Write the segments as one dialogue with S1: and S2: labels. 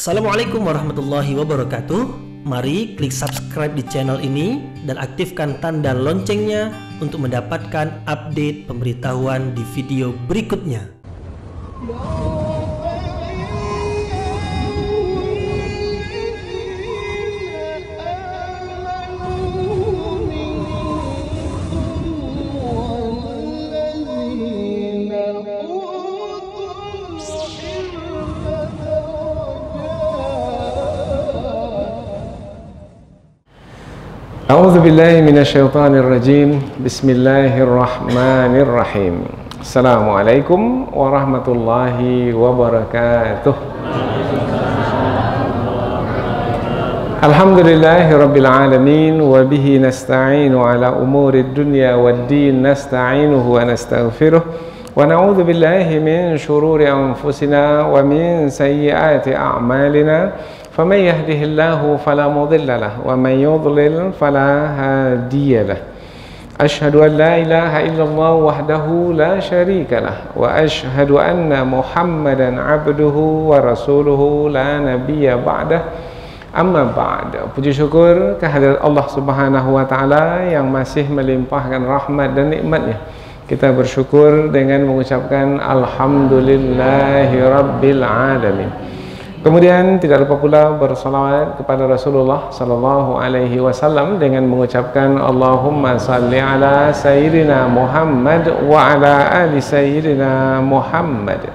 S1: Assalamualaikum warahmatullahi wabarakatuh. Mari klik subscribe di channel ini dan aktifkan tanda loncengnya untuk mendapatkan update pemberitahuan di video berikutnya.
S2: A'udzu billahi minasyaitonir rajim. Bismillahirrahmanirrahim. Assalamualaikum warahmatullahi wabarakatuh. Alhamdulillahirabbil alamin wa bihi nasta'inu ala umurid dunya waddin nasta'inuhu wa nastaghfiruh wa na'udzu billahi min shururi anfusina wa min sayyiati a'malina. فمن يهده الله فلا مضل له ومن يضلل فلا هادي له أشهد أن لا إله إلا الله وحده لا شريك له وأشهد أن محمدا عبده ورسوله لا نبي بعده amma ba'd. Puji syukur kehadirat Allah Subhanahu wa taala yang masih melimpahkan rahmat dan nikmatnya. Kita bersyukur dengan mengucapkan alhamdulillahi rabbil alamin. Kemudian tidak lupa pula bersalawat kepada Rasulullah sallallahu alaihi wasallam dengan mengucapkan Allahumma salli ala sayyidina Muhammad wa ala ali sayyidina Muhammad,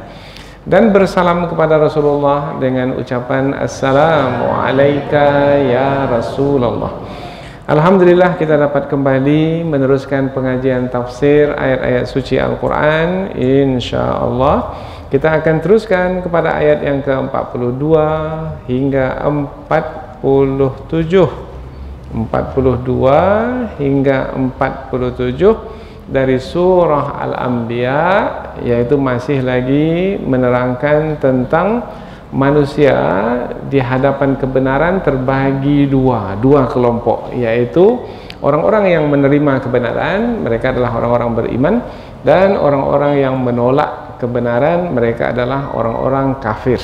S2: dan bersalam kepada Rasulullah dengan ucapan assalamu alayka ya Rasulullah. Alhamdulillah kita dapat kembali meneruskan pengajian tafsir ayat-ayat suci Al-Quran. InsyaAllah kita akan teruskan kepada ayat yang ke-42 hingga 47 hingga 47 dari surah Al-Anbiya, yaitu masih lagi menerangkan tentang manusia di hadapan kebenaran terbagi dua kelompok, yaitu orang-orang yang menerima kebenaran, mereka adalah orang-orang beriman, dan orang-orang yang menolak kebenaran, mereka adalah orang-orang kafir.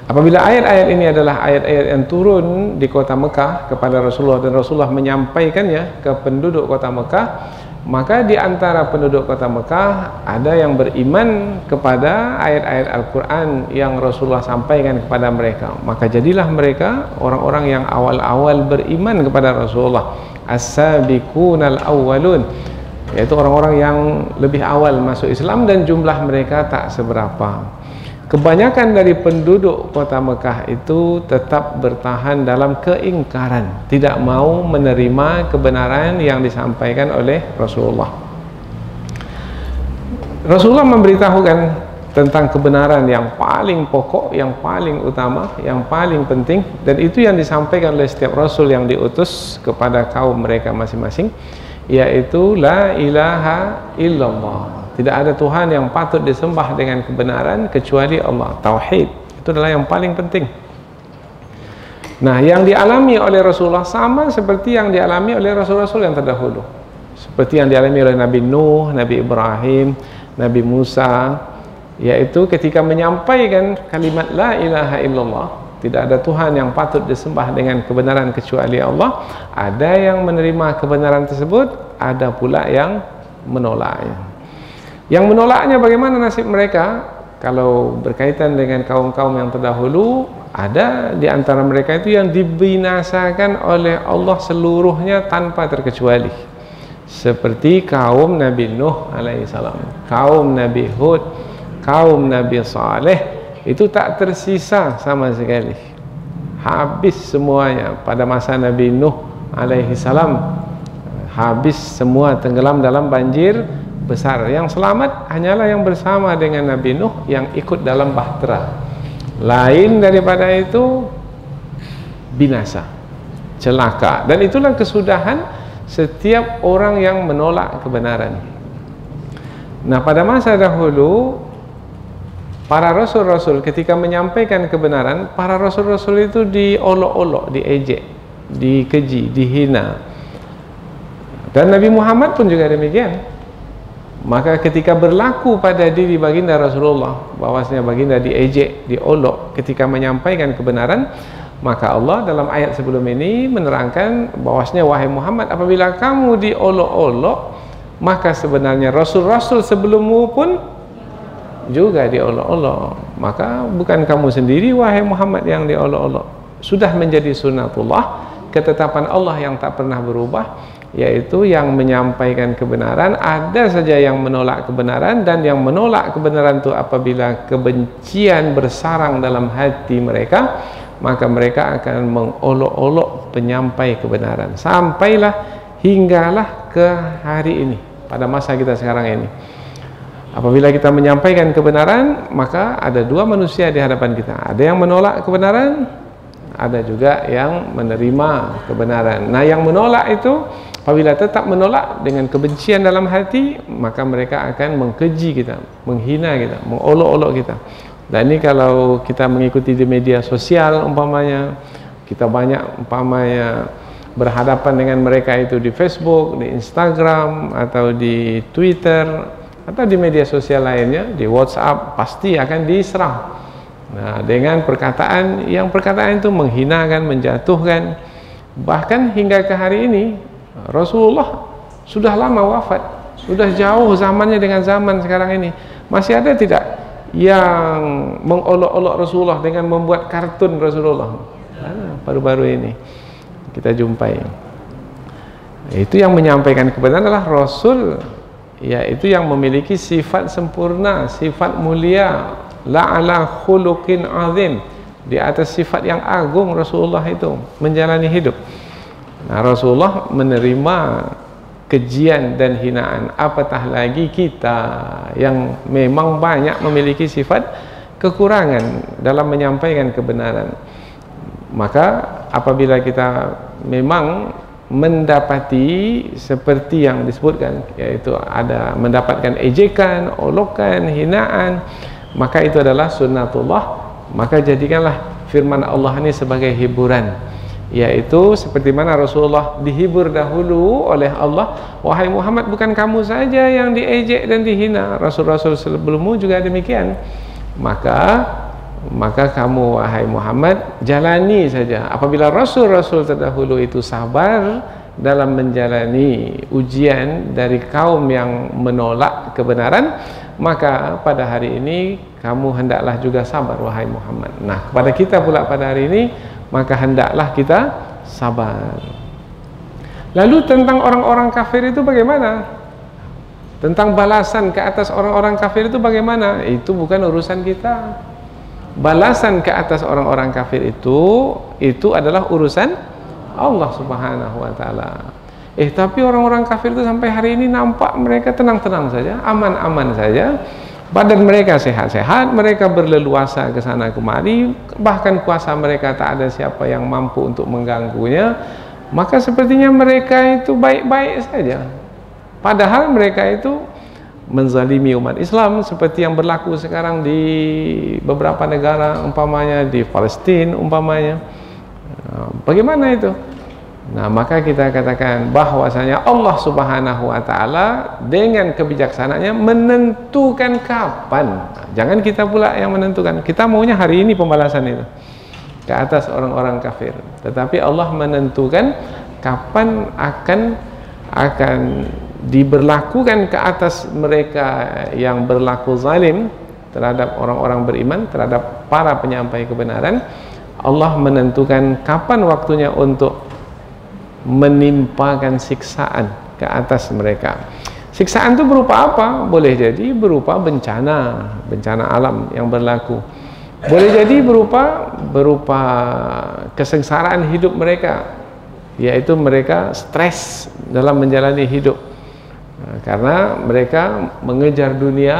S2: Apabila ayat-ayat ini adalah ayat-ayat yang turun di kota Mekah kepada Rasulullah dan Rasulullah menyampaikannya ke penduduk kota Mekah, maka di antara penduduk kota Mekah ada yang beriman kepada ayat-ayat Al-Quran yang Rasulullah sampaikan kepada mereka. Maka jadilah mereka orang-orang yang awal-awal beriman kepada Rasulullah, as-sabiqunal awwalun, yaitu orang-orang yang lebih awal masuk Islam, dan jumlah mereka tak seberapa. Kebanyakan dari penduduk kota Mekah itu tetap bertahan dalam keingkaran, tidak mau menerima kebenaran yang disampaikan oleh Rasulullah. Rasulullah memberitahukan tentang kebenaran yang paling pokok, yang paling utama, yang paling penting, dan itu yang disampaikan oleh setiap Rasul yang diutus kepada kaum mereka masing-masing, yaitu la ilaha illallah. Tidak ada Tuhan yang patut disembah dengan kebenaran kecuali Allah. Tauhid itu adalah yang paling penting. Nah, yang dialami oleh Rasulullah sama seperti yang dialami oleh Rasul-Rasul yang terdahulu, seperti yang dialami oleh Nabi Nuh, Nabi Ibrahim, Nabi Musa, yaitu ketika menyampaikan kalimat la ilaha illallah, tidak ada Tuhan yang patut disembah dengan kebenaran kecuali Allah, ada yang menerima kebenaran tersebut, ada pula yang menolaknya. Yang menolaknya bagaimana nasib mereka? Kalau berkaitan dengan kaum-kaum yang terdahulu, ada di antara mereka itu yang dibinasakan oleh Allah seluruhnya tanpa terkecuali, seperti kaum Nabi Nuh alaihissalam, kaum Nabi Hud, kaum Nabi Saleh, itu tak tersisa sama sekali, habis semuanya. Pada masa Nabi Nuh alaihissalam habis semua, tenggelam dalam banjir besar. Yang selamat hanyalah yang bersama dengan Nabi Nuh, yang ikut dalam bahtera. Lain daripada itu binasa, celaka. Dan itulah kesudahan setiap orang yang menolak kebenaran. Nah, pada masa dahulu para rasul-rasul ketika menyampaikan kebenaran, para rasul-rasul itu diolok-olok, diejek, dikeji, dihina. Dan Nabi Muhammad pun juga demikian. Maka ketika berlaku pada diri baginda Rasulullah bahwasanya baginda diejek, diolok ketika menyampaikan kebenaran, maka Allah dalam ayat sebelum ini menerangkan bahwasanya wahai Muhammad, apabila kamu diolok-olok, maka sebenarnya rasul-rasul sebelummu pun juga diolok-olok. Maka bukan kamu sendiri wahai Muhammad yang diolok-olok. Sudah menjadi sunnatullah, ketetapan Allah yang tak pernah berubah, yaitu yang menyampaikan kebenaran. Ada saja yang menolak kebenaran, dan yang menolak kebenaran itu apabila kebencian bersarang dalam hati mereka, maka mereka akan mengolok-olok penyampai kebenaran. Sampailah hinggalah ke hari ini, pada masa kita sekarang ini. Apabila kita menyampaikan kebenaran, maka ada dua manusia di hadapan kita. Ada yang menolak kebenaran, ada juga yang menerima kebenaran. Nah, yang menolak itu apabila tetap menolak dengan kebencian dalam hati, maka mereka akan mengkeji kita, menghina kita, mengolok-olok kita. Dan ini kalau kita mengikuti di media sosial umpamanya, kita banyak umpamanya berhadapan dengan mereka itu di Facebook, di Instagram, atau di Twitter, atau di media sosial lainnya, di WhatsApp, pasti akan diserang. Nah, dengan perkataan itu menghinakan, menjatuhkan. Bahkan hingga ke hari ini Rasulullah sudah lama wafat, sudah jauh zamannya dengan zaman sekarang ini. Masih ada tidak yang mengolok-olok Rasulullah dengan membuat kartun Rasulullah? Baru-baru ini kita jumpai. Itu yang menyampaikan kebenaran adalah Rasul, yaitu yang memiliki sifat sempurna, sifat mulia, la'ala khuluqin azim, di atas sifat yang agung Rasulullah itu menjalani hidup. Nah, Rasulullah menerima kejian dan hinaan, apatah lagi kita yang memang banyak memiliki sifat kekurangan dalam menyampaikan kebenaran. Maka apabila kita memang mendapati seperti yang disebutkan, yaitu ada mendapatkan ejekan, olokan, hinaan, maka itu adalah sunnatullah. Maka jadikanlah firman Allah ini sebagai hiburan, yaitu seperti mana Rasulullah dihibur dahulu oleh Allah. Wahai Muhammad, bukan kamu saja yang diejek dan dihina, rasul-rasul sebelummu juga demikian. Maka kamu wahai Muhammad jalani saja. Apabila rasul-rasul terdahulu itu sabar dalam menjalani ujian dari kaum yang menolak kebenaran, maka pada hari ini kamu hendaklah juga sabar wahai Muhammad. Nah, kepada kita pula pada hari ini, maka hendaklah kita sabar. Lalu tentang orang-orang kafir itu bagaimana? Tentang balasan ke atas orang-orang kafir itu bagaimana? Itu bukan urusan kita. Balasan ke atas orang-orang kafir itu adalah urusan Allah Subhanahu wa taala. Tapi orang-orang kafir itu sampai hari ini nampak mereka tenang-tenang saja, aman-aman saja. Badan mereka sehat-sehat, mereka berleluasa ke sana kemari, bahkan kuasa mereka tak ada siapa yang mampu untuk mengganggunya. Maka sepertinya mereka itu baik-baik saja. Padahal mereka itu menzalimi umat Islam seperti yang berlaku sekarang di beberapa negara, umpamanya di Palestina umpamanya. Bagaimana itu? Nah, maka kita katakan bahwasanya Allah Subhanahu wa taala dengan kebijaksanaannya menentukan kapan. Jangan kita pula yang menentukan. Kita maunya hari ini pembalasan itu ke atas orang-orang kafir. Tetapi Allah menentukan kapan akan diberlakukan ke atas mereka yang berlaku zalim terhadap orang-orang beriman, terhadap para penyampai kebenaran. Allah menentukan kapan waktunya untuk menimpakan siksaan ke atas mereka. Siksaan itu berupa apa? Boleh jadi berupa bencana alam yang berlaku. Boleh jadi berupa kesengsaraan hidup mereka, yaitu mereka stres dalam menjalani hidup. Karena mereka mengejar dunia,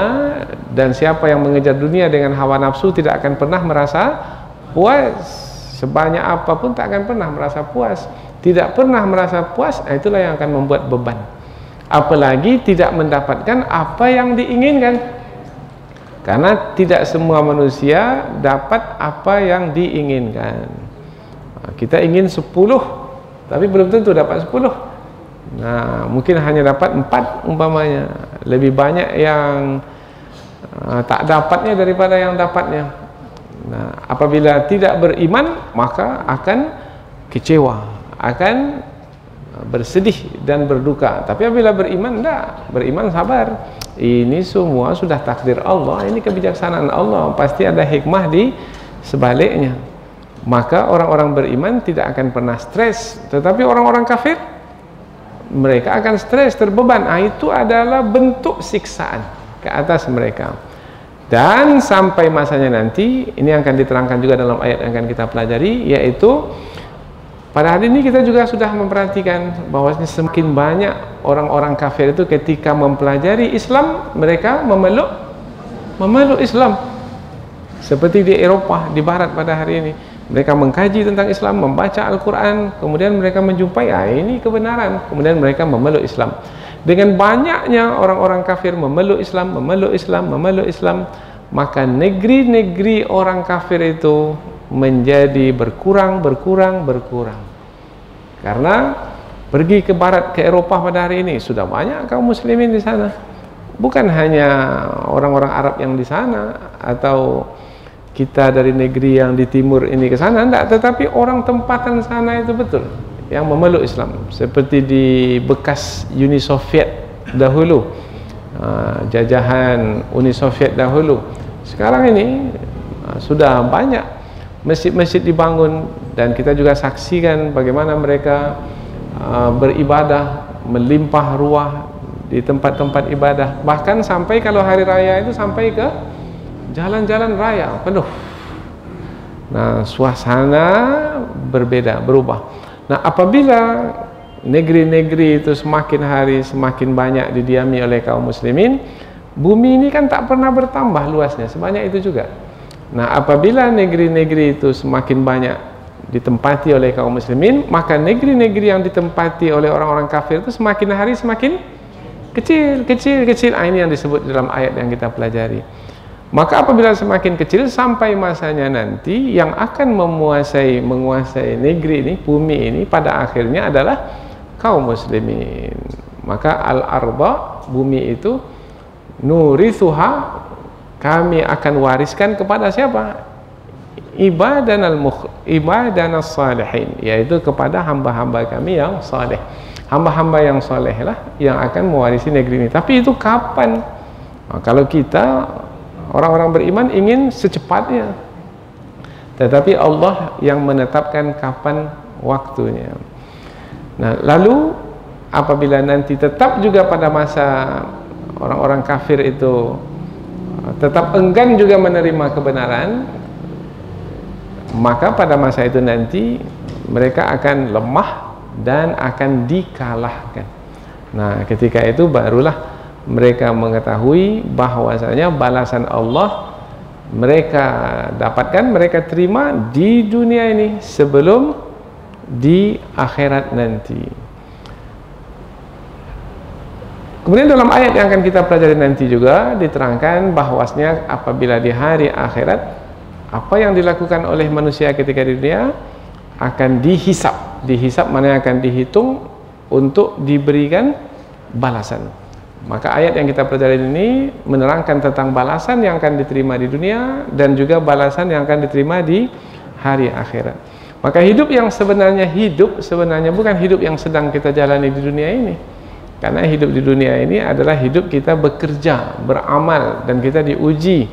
S2: dan siapa yang mengejar dunia dengan hawa nafsu tidak akan pernah merasa puas. Sebanyak apapun tak akan pernah merasa puas. Tidak pernah merasa puas, itulah yang akan membuat beban. Apalagi tidak mendapatkan apa yang diinginkan. Karena tidak semua manusia dapat apa yang diinginkan. Kita ingin 10, tapi belum tentu dapat 10. Nah, mungkin hanya dapat 4 umpamanya. lebih banyak yang tak dapatnya daripada yang dapatnya. Nah, apabila tidak beriman maka akan kecewa, akan bersedih dan berduka. Tapi apabila beriman, enggak, beriman sabar. Ini semua sudah takdir Allah, ini kebijaksanaan Allah, pasti ada hikmah di sebaliknya. Maka orang-orang beriman tidak akan pernah stres. Tetapi orang-orang kafir, mereka akan stres, terbeban. Itu adalah bentuk siksaan ke atas mereka. Dan sampai masanya nanti, ini akan diterangkan juga dalam ayat yang akan kita pelajari, yaitu pada hari ini kita juga sudah memperhatikan bahwa semakin banyak orang-orang kafir itu ketika mempelajari Islam, mereka memeluk Islam. Seperti di Eropah, di Barat pada hari ini, mereka mengkaji tentang Islam, membaca Al-Quran, kemudian mereka menjumpai ini kebenaran, kemudian mereka memeluk Islam. Dengan banyaknya orang-orang kafir memeluk Islam, maka negeri-negeri orang kafir itu menjadi berkurang. Karena pergi ke barat, ke Eropah pada hari ini, sudah banyak kaum muslimin di sana. Bukan hanya orang-orang Arab yang di sana, atau kita dari negeri yang di timur ini ke sana, enggak, tetapi orang tempatan sana itu betul yang memeluk Islam. Seperti di bekas Uni Soviet dahulu, jajahan Uni Soviet dahulu. Sekarang ini sudah banyak masjid-masjid dibangun, dan kita juga saksikan bagaimana mereka beribadah, melimpah ruah di tempat-tempat ibadah. Bahkan sampai kalau hari raya itu sampai ke jalan-jalan raya penuh. Nah, suasana berbeda, berubah. Nah, apabila negeri-negeri itu semakin hari semakin banyak didiami oleh kaum muslimin, bumi ini kan tak pernah bertambah luasnya sebanyak itu juga. Nah, apabila negeri-negeri itu semakin banyak ditempati oleh kaum muslimin, maka negeri-negeri yang ditempati oleh orang-orang kafir itu semakin hari semakin kecil. Ini yang disebut dalam ayat yang kita pelajari. Maka apabila semakin kecil, sampai masanya nanti yang akan menguasai negeri ini, bumi ini, pada akhirnya adalah kaum muslimin. Maka al-arda, bumi itu, nurithuha, kami akan wariskan kepada siapa? Ibadana salihin, yaitu kepada hamba-hamba kami yang saleh. Hamba-hamba yang saleh lah yang akan mewarisi negeri ini. Tapi itu kapan? Nah, kalau kita orang-orang beriman ingin secepatnya, tetapi Allah yang menetapkan kapan waktunya. Nah, lalu apabila nanti tetap juga pada masa orang-orang kafir itu tetap enggan juga menerima kebenaran, maka pada masa itu nanti mereka akan lemah dan akan dikalahkan. Nah, ketika itu barulah mereka mengetahui bahwasanya balasan Allah mereka dapatkan, mereka terima di dunia ini sebelum di akhirat nanti. Kemudian dalam ayat yang akan kita pelajari nanti juga diterangkan bahwasanya apabila di hari akhirat, apa yang dilakukan oleh manusia ketika di dunia akan dihisap. Dihisap mana akan dihitung untuk diberikan balasan. Maka ayat yang kita pelajari ini menerangkan tentang balasan yang akan diterima di dunia dan juga balasan yang akan diterima di hari akhirat. Maka hidup yang sebenarnya bukan hidup yang sedang kita jalani di dunia ini. Karena hidup di dunia ini adalah hidup kita bekerja, beramal, dan kita diuji.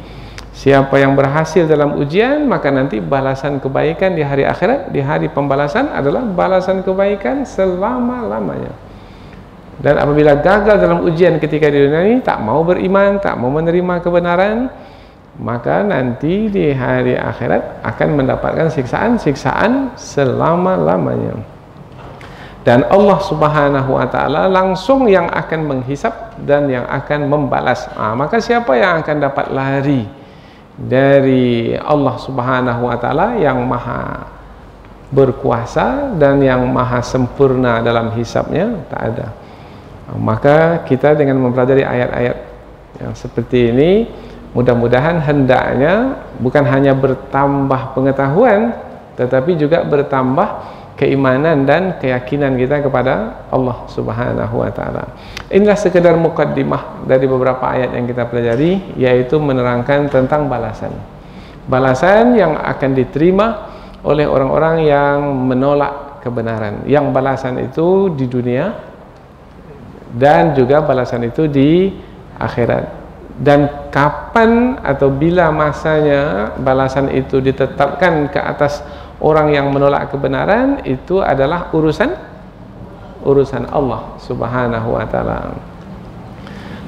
S2: Siapa yang berhasil dalam ujian, maka nanti balasan kebaikan di hari akhirat, di hari pembalasan adalah balasan kebaikan selama-lamanya. Dan apabila gagal dalam ujian ketika di dunia ini, tak mau beriman, tak mau menerima kebenaran, maka nanti di hari akhirat akan mendapatkan siksaan selama-lamanya. Dan Allah Subhanahu wa ta'ala langsung yang akan menghisap dan yang akan membalas. Maka siapa yang akan dapat lari dari Allah Subhanahu wa ta'ala yang maha berkuasa dan yang maha sempurna dalam hisapnya? Tak ada. Maka kita dengan mempelajari ayat-ayat yang seperti ini, mudah-mudahan hendaknya bukan hanya bertambah pengetahuan, tetapi juga bertambah keimanan dan keyakinan kita kepada Allah Subhanahu wa taala. Inilah sekedar mukaddimah dari beberapa ayat yang kita pelajari, yaitu menerangkan tentang balasan. Balasan yang akan diterima oleh orang-orang yang menolak kebenaran. Yang balasan itu di dunia dan juga balasan itu di akhirat. Dan kapan atau bila masanya balasan itu ditetapkan ke atas orang yang menolak kebenaran, itu adalah urusan Allah Subhanahu wa taala.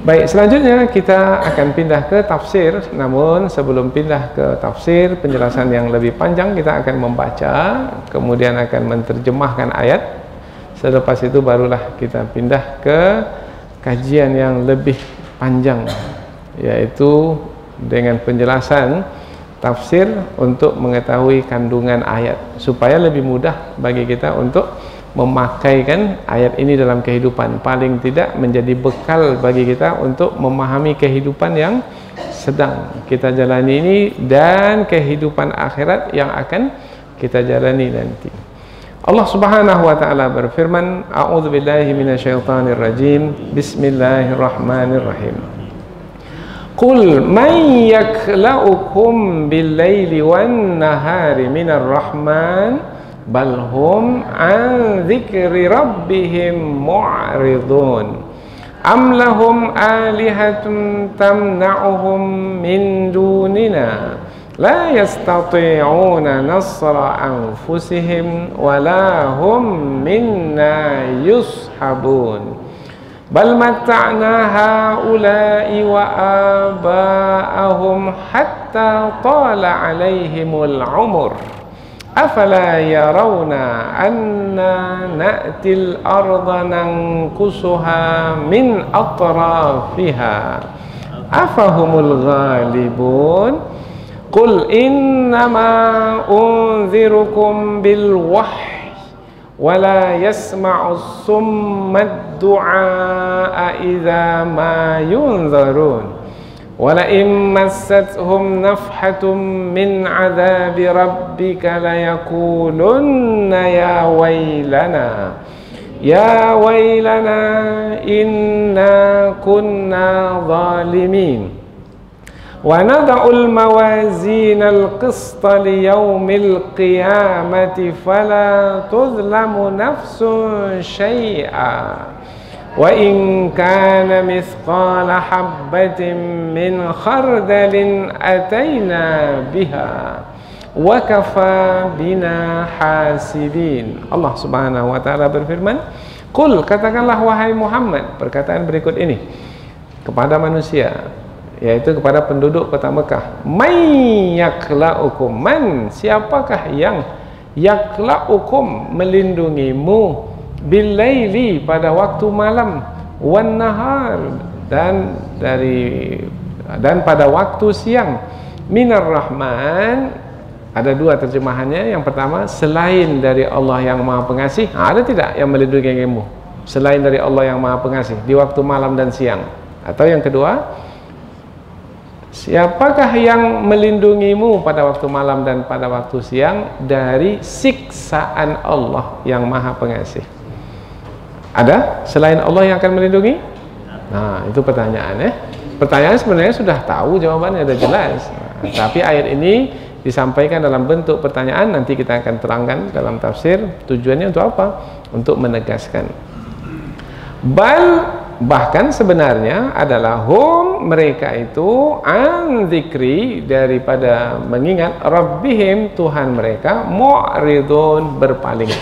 S2: Baik, selanjutnya kita akan pindah ke tafsir. Namun sebelum pindah ke tafsir, penjelasan yang lebih panjang, kita akan membaca, kemudian akan menerjemahkan ayat. Selepas itu barulah kita pindah ke kajian yang lebih panjang, yaitu dengan penjelasan tafsir untuk mengetahui kandungan ayat, supaya lebih mudah bagi kita untuk memakaikan ayat ini dalam kehidupan. Paling tidak menjadi bekal bagi kita untuk memahami kehidupan yang sedang kita jalani ini dan kehidupan akhirat yang akan kita jalani nanti. Allah Subhanahu wa taala berfirman, a'udzubillahi minasyaitonirrajim, bismillahirrahmanirrahim. Qul man yakla'ukum bil-laili wan-nahari minar rahman bal hum an dzikri rabbihim mu'ridun am lahum alihatun tamna'uhum min dunina la yastati'una nasra anfusihim wa la hum minna yushabun bal matta'na haula'i wa aba'ahum hatta tala 'alaihimul 'umur afala yarawna anna na'til arda nankusuha min atrafiha afahumul ghalibun qul innama unzirukum bil wahyi wala yasma'us summad du'a idza ma yunzarun wala in massathum nafhatum min 'adzabi rabbika layakulunna ya waylana inna kunna zalimin wa nada'ul mawazinal qista liyawmil qiyamati fala tuzlamu nafsun syai'a wa in kana mithqala habbatin min khardalin ataina biha wa kafa bina hasibin. Allah Subhanahu wa taala berfirman, qul, katakanlah wahai Muhammad perkataan berikut ini kepada manusia, yaitu kepada penduduk kota Mekah. May yakla'ukum, man, siapakah yang yakla'ukum, melindungimu, bil-laili, pada waktu malam, wan nahar, dan pada waktu siang, minar rahman. Ada dua terjemahannya. Yang pertama, selain dari Allah yang Maha Pengasih. Ada tidak yang melindungimu selain dari Allah yang Maha Pengasih di waktu malam dan siang? Atau yang kedua, siapakah yang melindungimu pada waktu malam dan pada waktu siang dari siksaan Allah yang Maha Pengasih? Ada selain Allah yang akan melindungi? Nah, itu pertanyaannya. Pertanyaan sebenarnya sudah tahu jawabannya, sudah jelas. Nah, tapi ayat ini disampaikan dalam bentuk pertanyaan. Nanti kita akan terangkan dalam tafsir tujuannya untuk apa? Untuk menegaskan. Bahkan sebenarnya adalah hum, mereka itu, an dzikri, daripada mengingat, rabbihim, Tuhan mereka, mu'ridun, berpaling.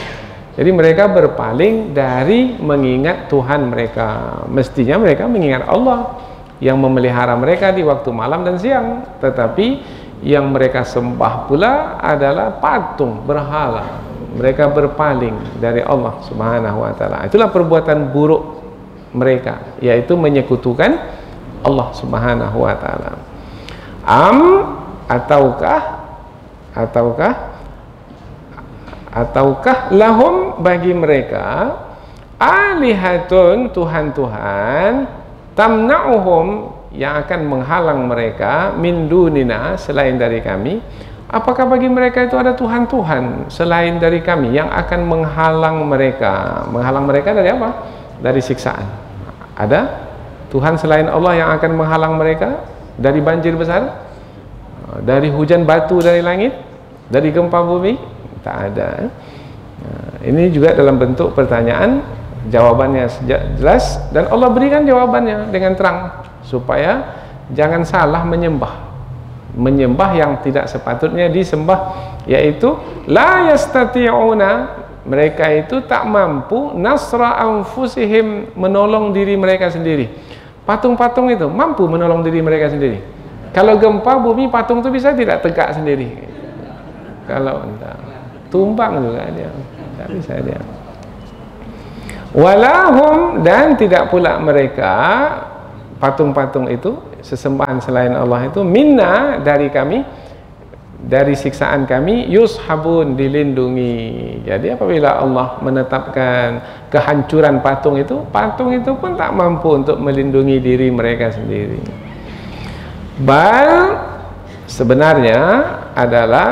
S2: Jadi mereka berpaling dari mengingat Tuhan mereka. Mestinya mereka mengingat Allah yang memelihara mereka di waktu malam dan siang, tetapi yang mereka sembah pula adalah patung, berhala. Mereka berpaling dari Allah Subhanahu wa taala. Itulah perbuatan buruk mereka, yaitu menyekutukan Allah Subhanahu wa taala. Ataukah lahum, bagi mereka, alihatun, Tuhan-Tuhan, tamna'uhum, yang akan menghalang mereka, min dunina, selain dari kami, apakah bagi mereka itu ada Tuhan-Tuhan selain dari kami yang akan menghalang mereka? Menghalang mereka dari apa? Dari siksaan. Ada Tuhan selain Allah yang akan menghalang mereka dari banjir besar, dari hujan batu dari langit, dari gempa bumi? Tak ada. Ini juga dalam bentuk pertanyaan, jawabannya jelas, dan Allah berikan jawabannya dengan terang supaya jangan salah menyembah yang tidak sepatutnya disembah, yaitu la yastati'una, mereka itu tak mampu nasra anfusihim, menolong diri mereka sendiri. Patung-patung itu mampu menolong diri mereka sendiri. Kalau gempa bumi, patung itu bisa tidak tegak sendiri? Kalau entah, tumbang juga dia, tak bisa dia. Walahum, dan tidak pula mereka, patung-patung itu, sesembahan selain Allah itu, minna, dari kami, dari siksaan kami, yushabun, dilindungi. Jadi apabila Allah menetapkan kehancuran patung itu pun tak mampu untuk melindungi diri mereka sendiri. Bal, sebenarnya adalah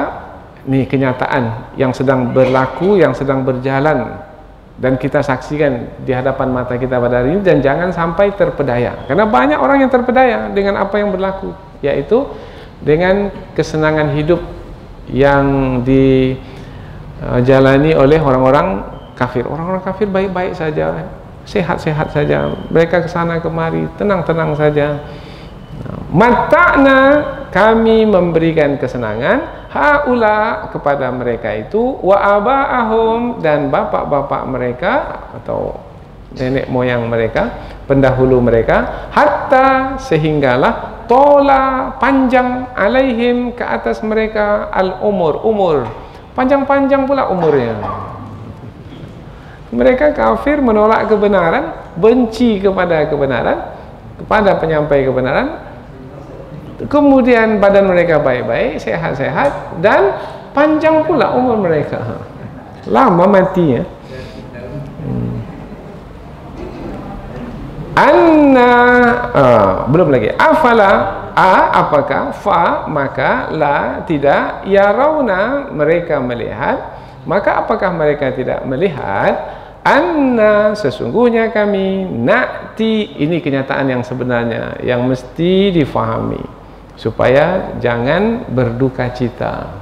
S2: ini kenyataan yang sedang berlaku, yang sedang berjalan, dan kita saksikan di hadapan mata kita pada hari ini, dan jangan sampai terpedaya, karena banyak orang yang terpedaya dengan apa yang berlaku, yaitu dengan kesenangan hidup yang dijalani oleh orang-orang kafir. Orang-orang kafir baik-baik saja, sehat-sehat saja, mereka ke sana kemari tenang-tenang saja. Mata'na, kami memberikan kesenangan, haula, kepada mereka itu, wa aba'ahum, dan bapak-bapak mereka atau nenek moyang mereka, pendahulu mereka, hatta, sehinggalah, tola, panjang, alaihim, ke atas mereka, umur, panjang-panjang pula umurnya. Mereka kafir, menolak kebenaran, benci kepada kebenaran, kepada penyampai kebenaran, kemudian badan mereka baik-baik, sehat-sehat, dan panjang pula umur mereka, lama matinya. Anna, belum lagi. Afala, apakah, fa, maka, la, tidak, yarawna, mereka melihat, maka apakah mereka tidak melihat, anna, sesungguhnya kami, na'ti, ini kenyataan yang sebenarnya yang mesti difahami supaya jangan berduka cita,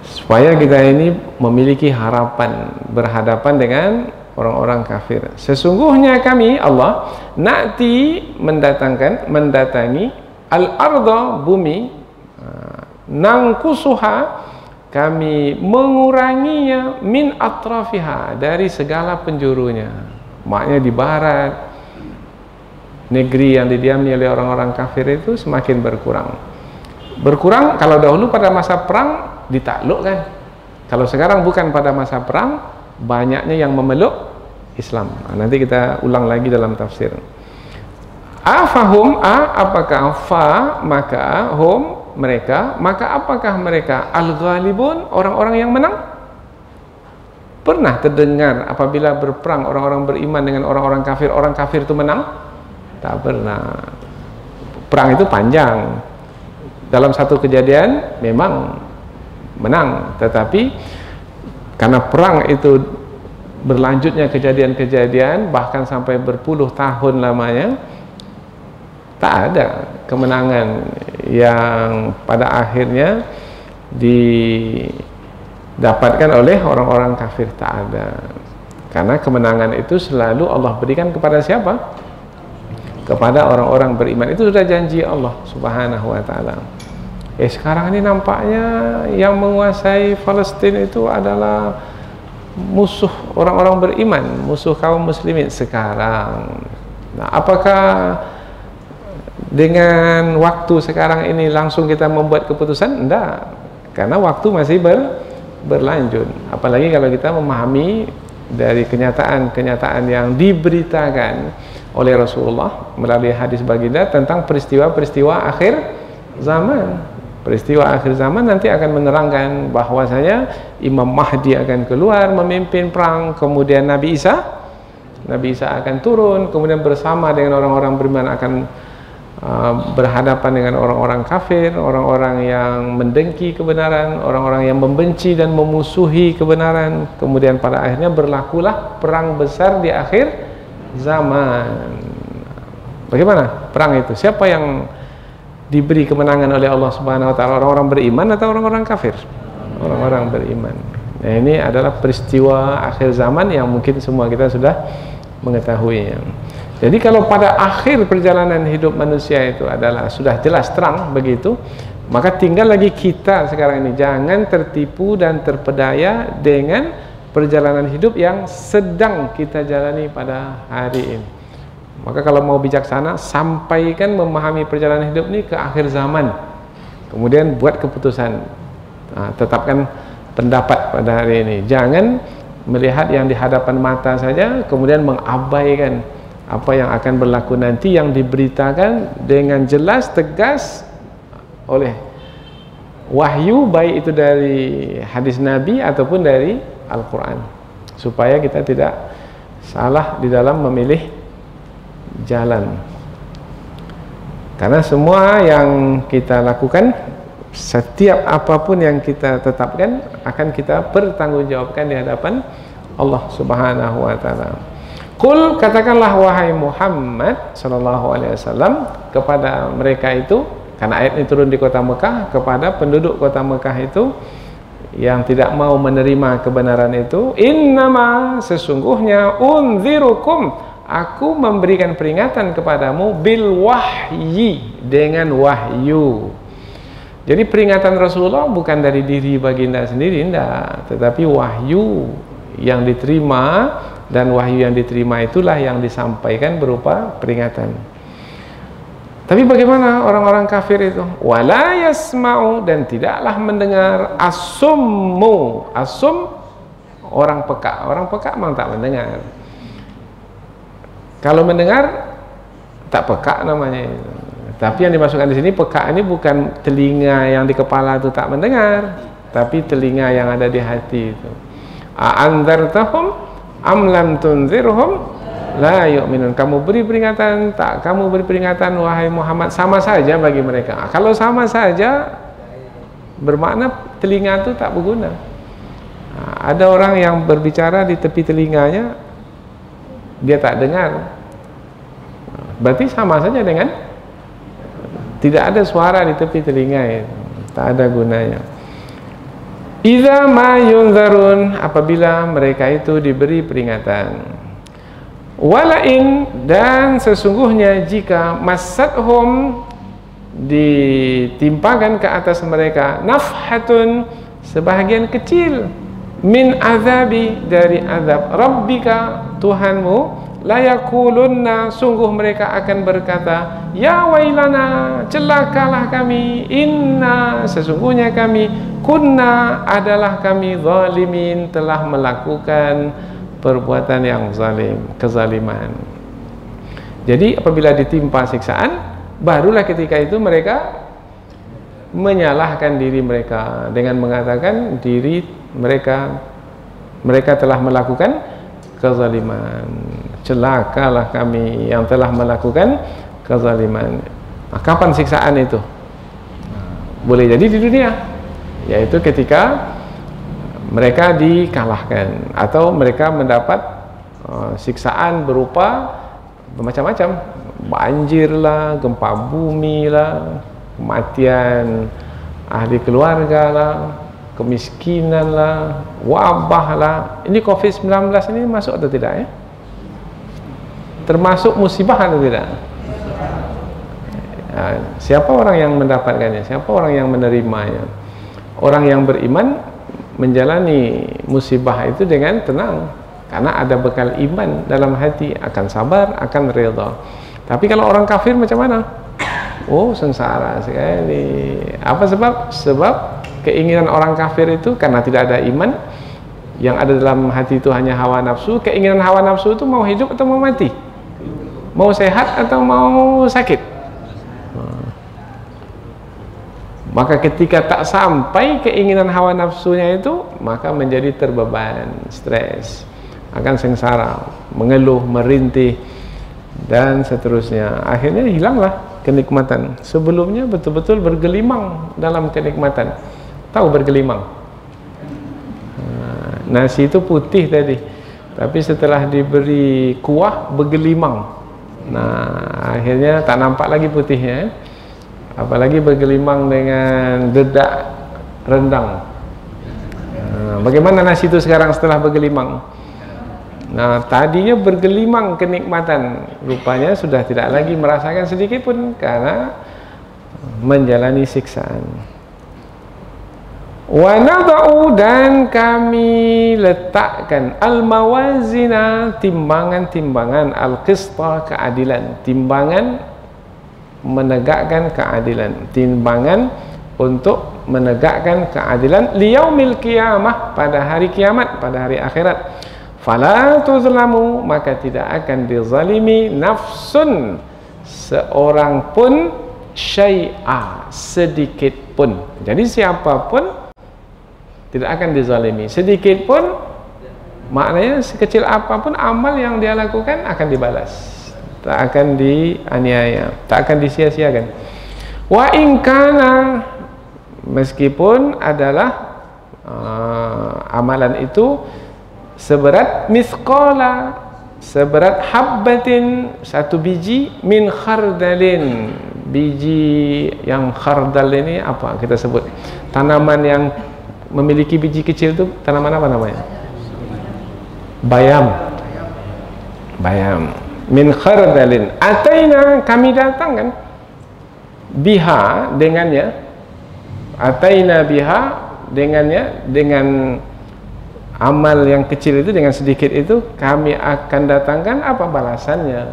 S2: supaya kita ini memiliki harapan berhadapan dengan orang-orang kafir. Sesungguhnya kami, Allah, na'ti, mendatangi al-arda, bumi, nangkusuha, kami menguranginya, min atrafiha, dari segala penjurunya. Maknanya di barat, negeri yang didiami oleh orang-orang kafir itu semakin berkurang. Kalau dahulu pada masa perang ditaklukkan, kalau sekarang bukan pada masa perang, banyaknya yang memeluk Islam. Nanti kita ulang lagi dalam tafsir. Afahum, apakah, fa, maka, hum, mereka, maka apakah mereka, al-ghalibun, orang-orang yang menang? Pernah terdengar apabila berperang orang-orang beriman dengan orang-orang kafir, orang kafir itu menang? Tak pernah. Perang itu panjang, dalam satu kejadian memang menang, tetapi karena perang itu berlanjutnya kejadian-kejadian, bahkan sampai berpuluh tahun lamanya, tak ada kemenangan yang pada akhirnya didapatkan oleh orang-orang kafir. Tak ada, karena kemenangan itu selalu Allah berikan kepada siapa? Kepada orang-orang beriman. Itu sudah janji Allah Subhanahu wa ta'ala. Sekarang ini nampaknya yang menguasai Palestina itu adalah musuh orang-orang beriman, musuh kaum muslimin sekarang. Nah, apakah dengan waktu sekarang ini langsung kita membuat keputusan? Enggak, karena waktu masih berlanjut. Apalagi kalau kita memahami dari kenyataan-kenyataan yang diberitakan oleh Rasulullah melalui hadis baginda tentang peristiwa-peristiwa akhir zaman. Peristiwa akhir zaman nanti akan menerangkan bahwasanya Imam Mahdi akan keluar memimpin perang, kemudian Nabi Isa akan turun, kemudian bersama dengan orang-orang beriman akan berhadapan dengan orang-orang kafir, orang-orang yang mendengki kebenaran, orang-orang yang membenci dan memusuhi kebenaran. Kemudian pada akhirnya berlakulah perang besar di akhir zaman. Bagaimana perang itu? Siapa yang diberi kemenangan oleh Allah Subhanahu wa taala? Orang-orang beriman atau orang-orang kafir? Orang-orang beriman. Nah, ini adalah peristiwa akhir zaman yang mungkin semua kita sudah mengetahuinya. Jadi kalau pada akhir perjalanan hidup manusia itu adalah sudah jelas terang begitu, maka tinggal lagi kita sekarang ini jangan tertipu dan terpedaya dengan perjalanan hidup yang sedang kita jalani pada hari ini. Maka kalau mau bijaksana, sampaikan memahami perjalanan hidup ini ke akhir zaman, kemudian buat keputusan, tetapkan pendapat pada hari ini. Jangan melihat yang di hadapan mata saja kemudian mengabaikan apa yang akan berlaku nanti yang diberitakan dengan jelas tegas oleh wahyu, baik itu dari hadis Nabi ataupun dari Al-Quran, supaya kita tidak salah di dalam memilih jalan. Karena semua yang kita lakukan, setiap apapun yang kita tetapkan akan kita pertanggungjawabkan di hadapan Allah Subhanahu wa taala. Qul, katakanlah wahai Muhammad sallallahu alaihi wasallam kepada mereka itu, karena ayat ini turun di kota Mekah, kepada penduduk kota Mekah itu yang tidak mau menerima kebenaran itu, innama, sesungguhnya, unzirukum, aku memberikan peringatan kepadamu, bil wahyi, dengan wahyu. Jadi peringatan Rasulullah bukan dari diri baginda sendiri, tidak, tetapi wahyu yang diterima, dan wahyu yang diterima itulah yang disampaikan berupa peringatan. Tapi bagaimana orang-orang kafir itu? Wala yasma'u, dan tidaklah mendengar, asummu, asum orang peka. Orang peka memang tak mendengar. Kalau mendengar tak peka namanya. Tapi yang dimasukkan di sini peka ini bukan telinga yang di kepala itu tak mendengar, tapi telinga yang ada di hati itu. A'anzartahum am lam tunzirhum la yu'minun. Kamu beri peringatan, tak kamu beri peringatan wahai Muhammad, sama saja bagi mereka. Kalau sama saja bermakna telinga itu tak berguna. Ada orang yang berbicara di tepi telinganya, dia tak dengar, berarti sama saja dengan tidak ada suara di tepi telinga itu, tak ada gunanya. Idza ma yunzarun, apabila mereka itu diberi peringatan. Walain, dan sesungguhnya jika masathum, ditimpakan ke atas mereka, nafhatun, sebahagian kecil, min azabi, dari azab rabbika, Tuhanmu, layakulunna, sungguh mereka akan berkata, ya wailana, celakalah kami, inna, sesungguhnya kami, kunna, adalah kami, zalimin, telah melakukan perbuatan yang zalim, kezaliman. Jadi apabila ditimpa siksaan, barulah ketika itu mereka menyalahkan diri mereka dengan mengatakan diri mereka telah melakukan kezaliman. Celakalah kami yang telah melakukan kezaliman. Nah, kapan siksaan itu? Boleh jadi di dunia, yaitu ketika mereka dikalahkan atau mereka mendapat siksaan berupa macam-macam, banjir lah, gempa bumi lah, kematian ahli keluarga lah, kemiskinan lah, wabah lah. Ini COVID-19 ini masuk atau tidak ya? Termasuk musibah atau tidak? Siapa orang yang mendapatkannya? Siapa orang yang menerimanya? Orang yang beriman menjalani musibah itu dengan tenang, karena ada bekal iman dalam hati, akan sabar, akan redha. Tapi kalau orang kafir macam mana? Oh, sengsara sekali. Apa sebab? Sebab keinginan orang kafir itu karena tidak ada iman, yang ada dalam hati itu hanya hawa nafsu. Keinginan hawa nafsu itu mau hidup atau mau mati, mau sehat atau mau sakit. Maka ketika tak sampai keinginan hawa nafsunya itu, maka menjadi terbeban, stres, akan sengsara, mengeluh, merintih, dan seterusnya. Akhirnya hilanglah kenikmatan. Sebelumnya betul-betul bergelimang dalam kenikmatan. Tahu bergelimang? Nasi itu putih tadi, tapi setelah diberi kuah bergelimang. Nah, akhirnya tak nampak lagi putihnya. Apalagi bergelimang dengan dedak rendang. Bagaimana nasi itu sekarang setelah bergelimang? Nah, tadinya bergelimang kenikmatan, rupanya sudah tidak lagi merasakan sedikit pun karena menjalani siksaan. Wa nada'u, dan kami letakkan al-mawazina, timbangan-timbangan, al-qista, keadilan, timbangan menegakkan keadilan, timbangan untuk menegakkan keadilan, liyaumil qiyamah, pada hari kiamat, pada hari akhirat. Fala tuzlamu, maka tidak akan dizalimi nafsun, seorang pun, syai'a, sedikit pun. Jadi siapapun tidak akan dizalimi sedikit pun, maknanya sekecil apapun amal yang dia lakukan akan dibalas, tak akan dianiaya, tak akan disia-siakan. Wa in kana, meskipun adalah amalan itu seberat misqala, seberat habbatin, satu biji, min khardalin, biji yang khardal ini apa kita sebut, tanaman yang memiliki biji kecil itu tanaman apa namanya? Bayam. Bayam. Min khardalin. Ataina, kami datangkan, biha, dengannya. Ataina biha, dengannya, dengan amal yang kecil itu, dengan sedikit itu, kami akan datangkan apa balasannya.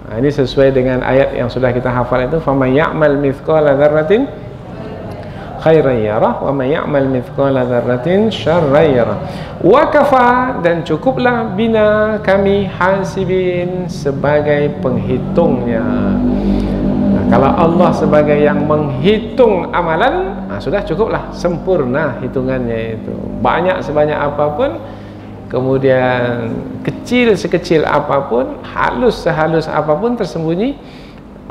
S2: Nah, ini sesuai dengan ayat yang sudah kita hafal itu, faman ya'mal mithqala dzarratin khairan yarah wa may ya'mal mithqala dzarratin syarran yarah. Wa kafa, dan cukuplah, bina, kami, hasibin, sebagai penghitungnya. Nah, kalau Allah sebagai yang menghitung amalan, nah, sudah cukuplah, sempurna hitungannya itu. Banyak sebanyak apapun, kemudian kecil sekecil apapun, halus sehalus apapun tersembunyi,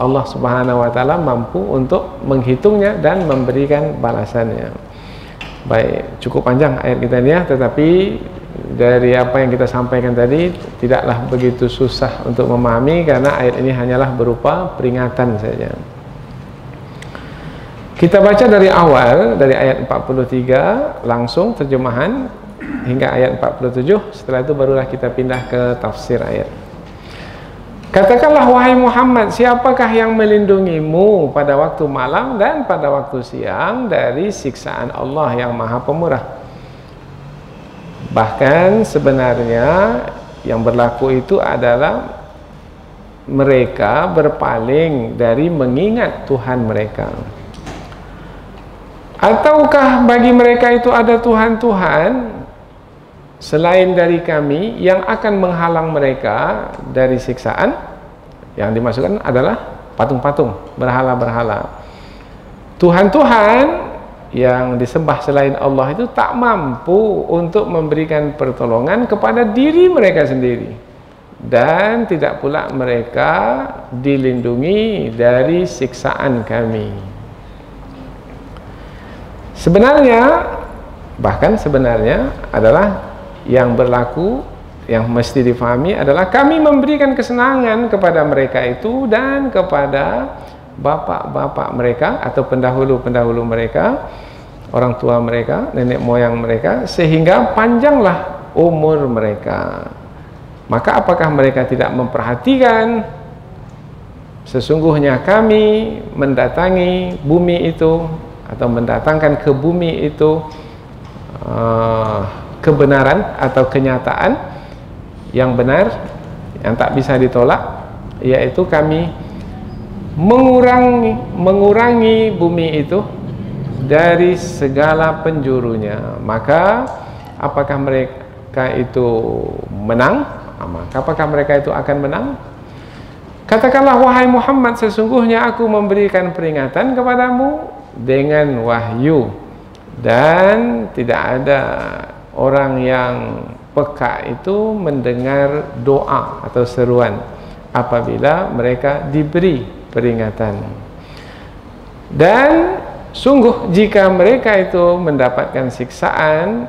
S2: Allah Subhanahu wa taala mampu untuk menghitungnya dan memberikan balasannya. Baik, cukup panjang ayat kita ini ya, tetapi dari apa yang kita sampaikan tadi tidaklah begitu susah untuk memahami, karena ayat ini hanyalah berupa peringatan saja. Kita baca dari awal, dari ayat 43 langsung terjemahan hingga ayat 47. Setelah itu barulah kita pindah ke tafsir ayat. Katakanlah wahai Muhammad, siapakah yang melindungimu pada waktu malam dan pada waktu siang dari siksaan Allah yang Maha Pemurah? Bahkan sebenarnya yang berlaku itu adalah mereka berpaling dari mengingat Tuhan mereka. Ataukah bagi mereka itu ada Tuhan-Tuhan selain dari kami yang akan menghalang mereka dari siksaan? Yang dimasukkan adalah patung-patung, berhala-berhala. Tuhan-Tuhan yang disembah selain Allah itu tak mampu untuk memberikan pertolongan kepada diri mereka sendiri, dan tidak pula mereka dilindungi dari siksaan kami. Sebenarnya, bahkan sebenarnya adalah yang berlaku, yang mesti difahami adalah kami memberikan kesenangan kepada mereka itu dan kepada bapak-bapak mereka atau pendahulu-pendahulu mereka, orang tua mereka, nenek moyang mereka, sehingga panjanglah umur mereka. Maka apakah mereka tidak memperhatikan sesungguhnya kami mendatangi bumi itu atau mendatangkan ke bumi itu kebenaran atau kenyataan yang benar, yang tak bisa ditolak, yaitu kami mengurangi bumi itu dari segala penjurunya. Maka apakah mereka itu menang? Maka apakah mereka itu akan menang? Katakanlah wahai Muhammad, sesungguhnya aku memberikan peringatan kepadamu dengan wahyu, dan tidak ada orang yang peka itu mendengar doa atau seruan apabila mereka diberi peringatan. Dan sungguh jika mereka itu mendapatkan siksaan,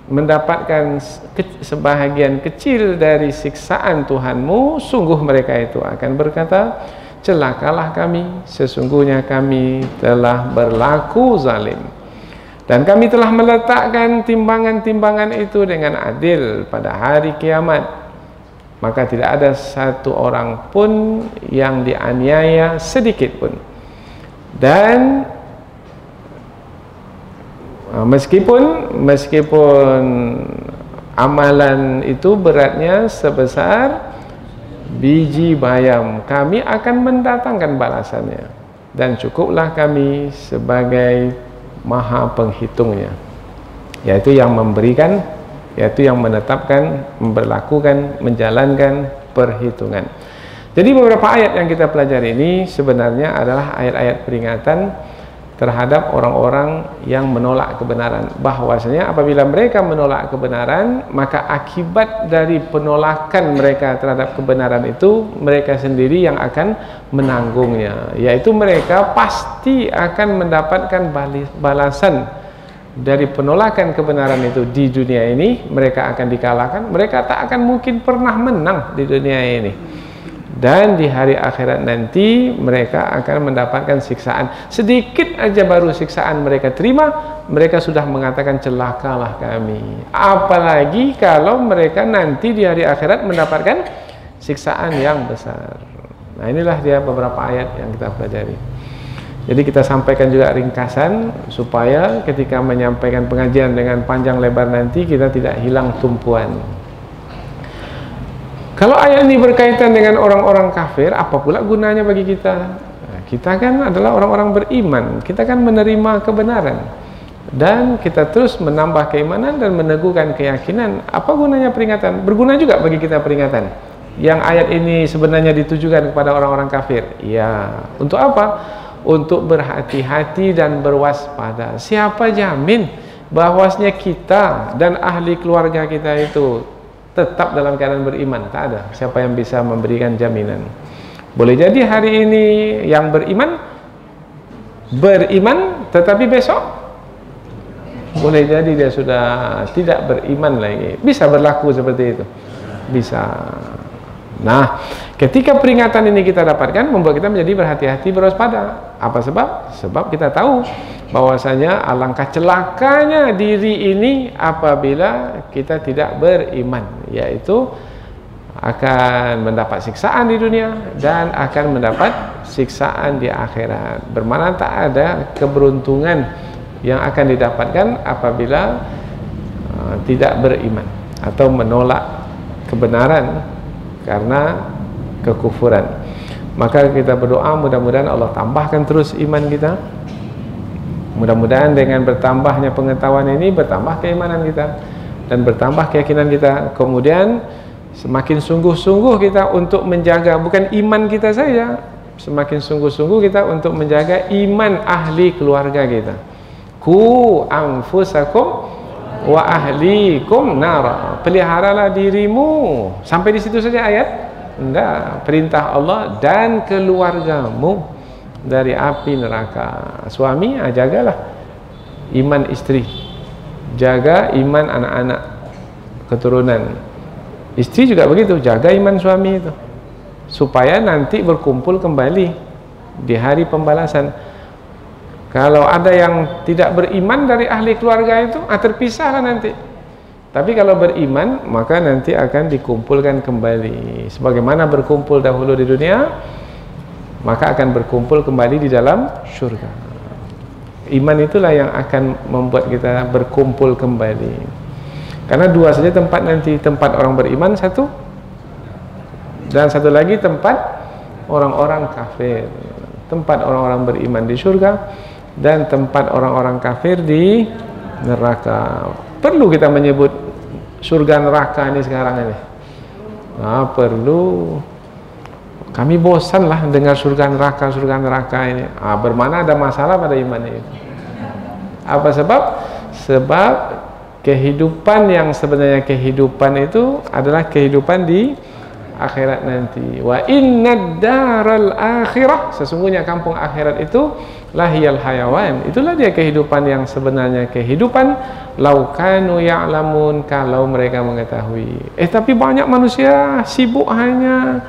S2: mendapatkan sebahagian kecil dari siksaan Tuhanmu, sungguh mereka itu akan berkata, celakalah kami, sesungguhnya kami telah berlaku zalim. Dan kami telah meletakkan timbangan-timbangan itu dengan adil pada hari kiamat. Maka tidak ada satu orang pun yang dianiaya sedikit pun. Dan meskipun amalan itu beratnya sebesar biji bayam, kami akan mendatangkan balasannya. Dan cukuplah kami sebagai Maha penghitungnya, yaitu yang memberikan, yaitu yang menetapkan, memberlakukan, menjalankan perhitungan. Jadi beberapa ayat yang kita pelajari ini sebenarnya adalah ayat-ayat peringatan terhadap orang-orang yang menolak kebenaran, bahwasanya apabila mereka menolak kebenaran, maka akibat dari penolakan mereka terhadap kebenaran itu mereka sendiri yang akan menanggungnya, yaitu mereka pasti akan mendapatkan balasan dari penolakan kebenaran itu di dunia ini. Mereka akan dikalahkan, mereka tak akan mungkin pernah menang di dunia ini. Dan di hari akhirat nanti mereka akan mendapatkan siksaan. Sedikit aja baru siksaan mereka terima, mereka sudah mengatakan celakalah kami. Apalagi kalau mereka nanti di hari akhirat mendapatkan siksaan yang besar. Nah, inilah dia beberapa ayat yang kita pelajari. Jadi kita sampaikan juga ringkasan supaya ketika menyampaikan pengajian dengan panjang lebar nanti kita tidak hilang tumpuan. Kalau ayat ini berkaitan dengan orang-orang kafir, apa pula gunanya bagi kita? Nah, kita kan adalah orang-orang beriman, kita kan menerima kebenaran, dan kita terus menambah keimanan dan meneguhkan keyakinan. Apa gunanya peringatan? Berguna juga bagi kita peringatan. Yang ayat ini sebenarnya ditujukan kepada orang-orang kafir. Ya, untuk apa? Untuk berhati-hati dan berwaspada. Siapa jamin bahwasanya kita dan ahli keluarga kita itu tetap dalam keadaan beriman? Tak ada siapa yang bisa memberikan jaminan. Boleh jadi hari ini yang beriman tetapi besok boleh jadi dia sudah tidak beriman lagi. Bisa berlaku seperti itu, bisa. Nah, ketika peringatan ini kita dapatkan, membuat kita menjadi berhati-hati, berwaspada. Apa sebab? Sebab kita tahu bahwasanya alangkah celakanya diri ini apabila kita tidak beriman, yaitu akan mendapat siksaan di dunia dan akan mendapat siksaan di akhirat. Bermakna tak ada keberuntungan yang akan didapatkan apabila tidak beriman atau menolak kebenaran karena kekufuran. Maka kita berdoa mudah-mudahan Allah tambahkan terus iman kita. Mudah-mudahan dengan bertambahnya pengetahuan ini bertambah keimanan kita dan bertambah keyakinan kita. Kemudian semakin sungguh-sungguh kita untuk menjaga bukan iman kita saja, semakin sungguh-sungguh kita untuk menjaga iman ahli keluarga kita. Ku anfusakum wa ahlikum nara. Peliharalah dirimu. Sampai di situ saja ayat? Enggak, perintah Allah, dan keluargamu dari api neraka. Suami, jagalah iman istri, jaga iman anak-anak keturunan. Istri juga begitu, jaga iman suami itu, supaya nanti berkumpul kembali di hari pembalasan. Kalau ada yang tidak beriman dari ahli keluarga itu, terpisahlah nanti. Tapi kalau beriman, maka nanti akan dikumpulkan kembali. Sebagaimana berkumpul dahulu di dunia, maka akan berkumpul kembali di dalam syurga. Iman itulah yang akan membuat kita berkumpul kembali. Karena dua saja tempat nanti, tempat orang beriman satu, dan satu lagi tempat orang-orang kafir. Tempat orang-orang beriman di syurga, dan tempat orang-orang kafir di neraka. Perlu kita menyebut surga neraka ini sekarang ini? Nah, perlu. Kami bosan lah dengar surga neraka ini. Bermana ada masalah pada iman itu. Apa sebab? Sebab kehidupan yang sebenarnya kehidupan itu adalah kehidupan di akhirat nanti. Wa innad daral akhirah, sesungguhnya kampung akhirat itu lahiyal hayawan, itulah dia kehidupan yang sebenarnya, kehidupan laukanu ya'lamun, kalau mereka mengetahui. Tapi banyak manusia sibuk hanya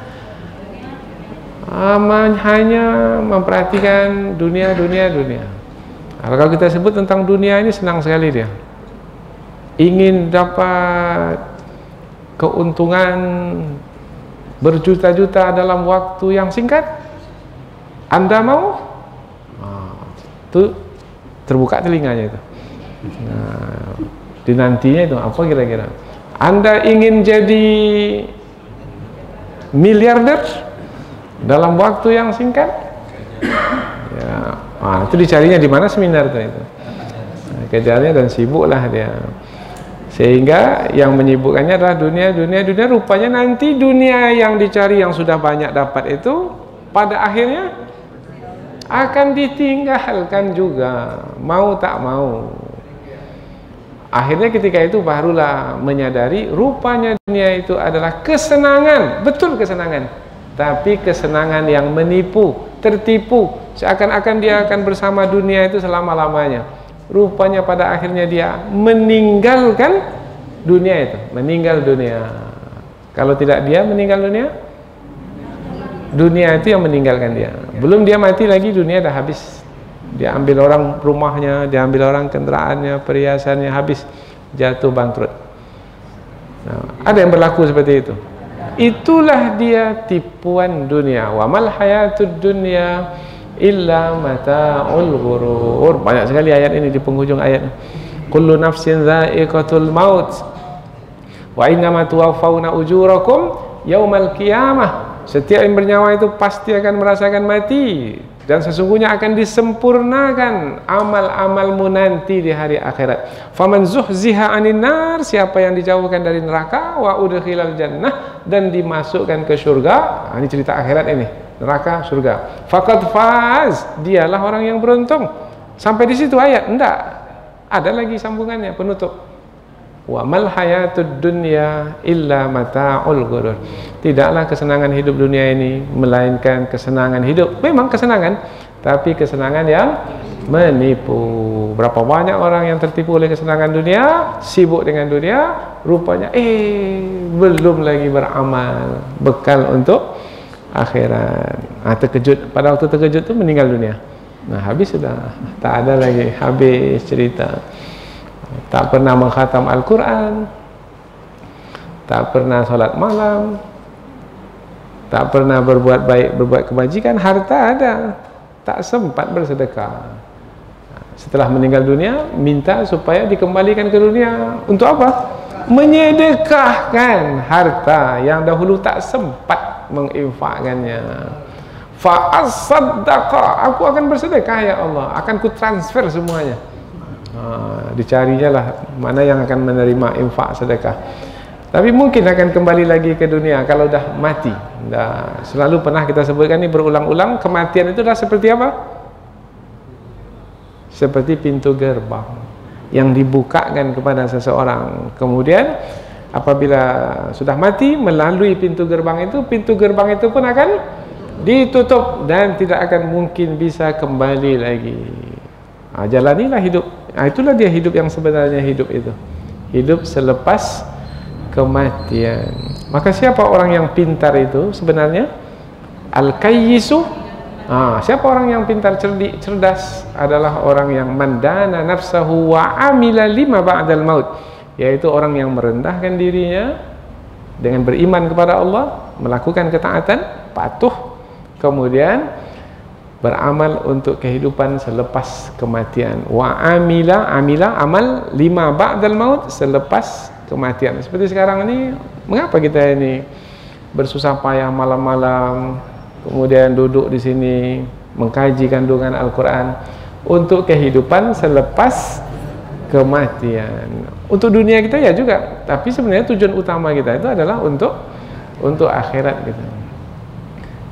S2: memperhatikan dunia. Kalau kita sebut tentang dunia ini, senang sekali dia, ingin dapat keuntungan berjuta-juta dalam waktu yang singkat. Anda mau? Itu terbuka telinganya itu. Nah, dinantinya itu apa kira-kira? Anda ingin jadi miliarder dalam waktu yang singkat? Ya, itu dicarinya di mana seminar itu? Nah, kejarnya dan sibuklah dia. Sehingga yang menyibukkannya adalah dunia. Rupanya nanti dunia yang dicari, yang sudah banyak dapat itu, pada akhirnya akan ditinggalkan juga, mau tak mau. Akhirnya ketika itu barulah menyadari rupanya dunia itu adalah kesenangan, betul kesenangan, tapi kesenangan yang menipu, tertipu, seakan-akan dia akan bersama dunia itu selama-lamanya. Rupanya pada akhirnya dia meninggalkan dunia itu, meninggal dunia. Kalau tidak dia meninggal dunia, dunia itu yang meninggalkan dia. Belum dia mati lagi, dunia dah habis. Dia ambil orang rumahnya, dia ambil orang kendaraannya, perhiasannya, habis, jatuh bangkrut. Nah, ada yang berlaku seperti itu. Itulah dia tipuan dunia. Wa mal hayatud dunya illa mata'ul ghurur. Banyak sekali ayat ini di penghujung ayat. Kullu nafsin dha'iqatul maut wa innama tuwaffawna ujurakum yaumal qiyamah. Setiap yang bernyawa itu pasti akan merasakan mati, dan sesungguhnya akan disempurnakan amal-amalmu nanti di hari akhirat. Faman zuhziha 'anil nar, siapa yang dijauhkan dari neraka, wa udkhilal jannah, dan dimasukkan ke surga. Ini cerita akhirat ini, neraka, surga. Faqad faz, dialah orang yang beruntung. Sampai di situ ayat, enggak. Ada lagi sambungannya, penutup. Wa mal hayatud dunya illa mata'ul ghurur. Tidaklah kesenangan hidup dunia ini melainkan kesenangan hidup. Memang kesenangan, tapi kesenangan yang menipu. Berapa banyak orang yang tertipu oleh kesenangan dunia, sibuk dengan dunia, rupanya belum lagi beramal bekal untuk akhirat. Terkejut, pada waktu terkejut itu meninggal dunia. Nah, habis sudah, tak ada lagi, habis cerita. Tak pernah mengkhatam Al-Quran, tak pernah sholat malam, tak pernah berbuat baik, berbuat kebajikan. Harta ada, tak sempat bersedekah. Setelah meninggal dunia, minta supaya dikembalikan ke dunia. Untuk apa? Menyedekahkan harta yang dahulu tak sempat menginfakkannya. Fa'as-saddaqa, aku akan bersedekah ya Allah, akan ku transfer semuanya. Dicarinya lah mana yang akan menerima infak sedekah. Tapi mungkin akan kembali lagi ke dunia kalau dah mati. Selalu pernah kita sebutkan ini berulang-ulang, kematian itu dah seperti apa? Seperti pintu gerbang yang dibukakan kepada seseorang. Kemudian apabila sudah mati, melalui pintu gerbang itu pun akan ditutup dan tidak akan mungkin bisa kembali lagi. Jalanilah hidup. Itulah dia hidup yang sebenarnya, hidup itu. Hidup selepas kematian. Maka siapa orang yang pintar itu sebenarnya? Al-Kayyisu. Siapa orang yang pintar, cerdas? Adalah orang yang mandana nafsahu wa amila lima ba'dal maut. Yaitu orang yang merendahkan dirinya dengan beriman kepada Allah, melakukan ketaatan, patuh, kemudian beramal untuk kehidupan selepas kematian. Wa amila amal lima ba'dal maut, selepas kematian. Seperti sekarang ini, mengapa kita ini bersusah payah malam-malam, kemudian duduk di sini mengkaji kandungan Al-Quran untuk kehidupan selepas kematian. Untuk dunia kita ya juga, tapi sebenarnya tujuan utama kita itu adalah untuk akhirat kita.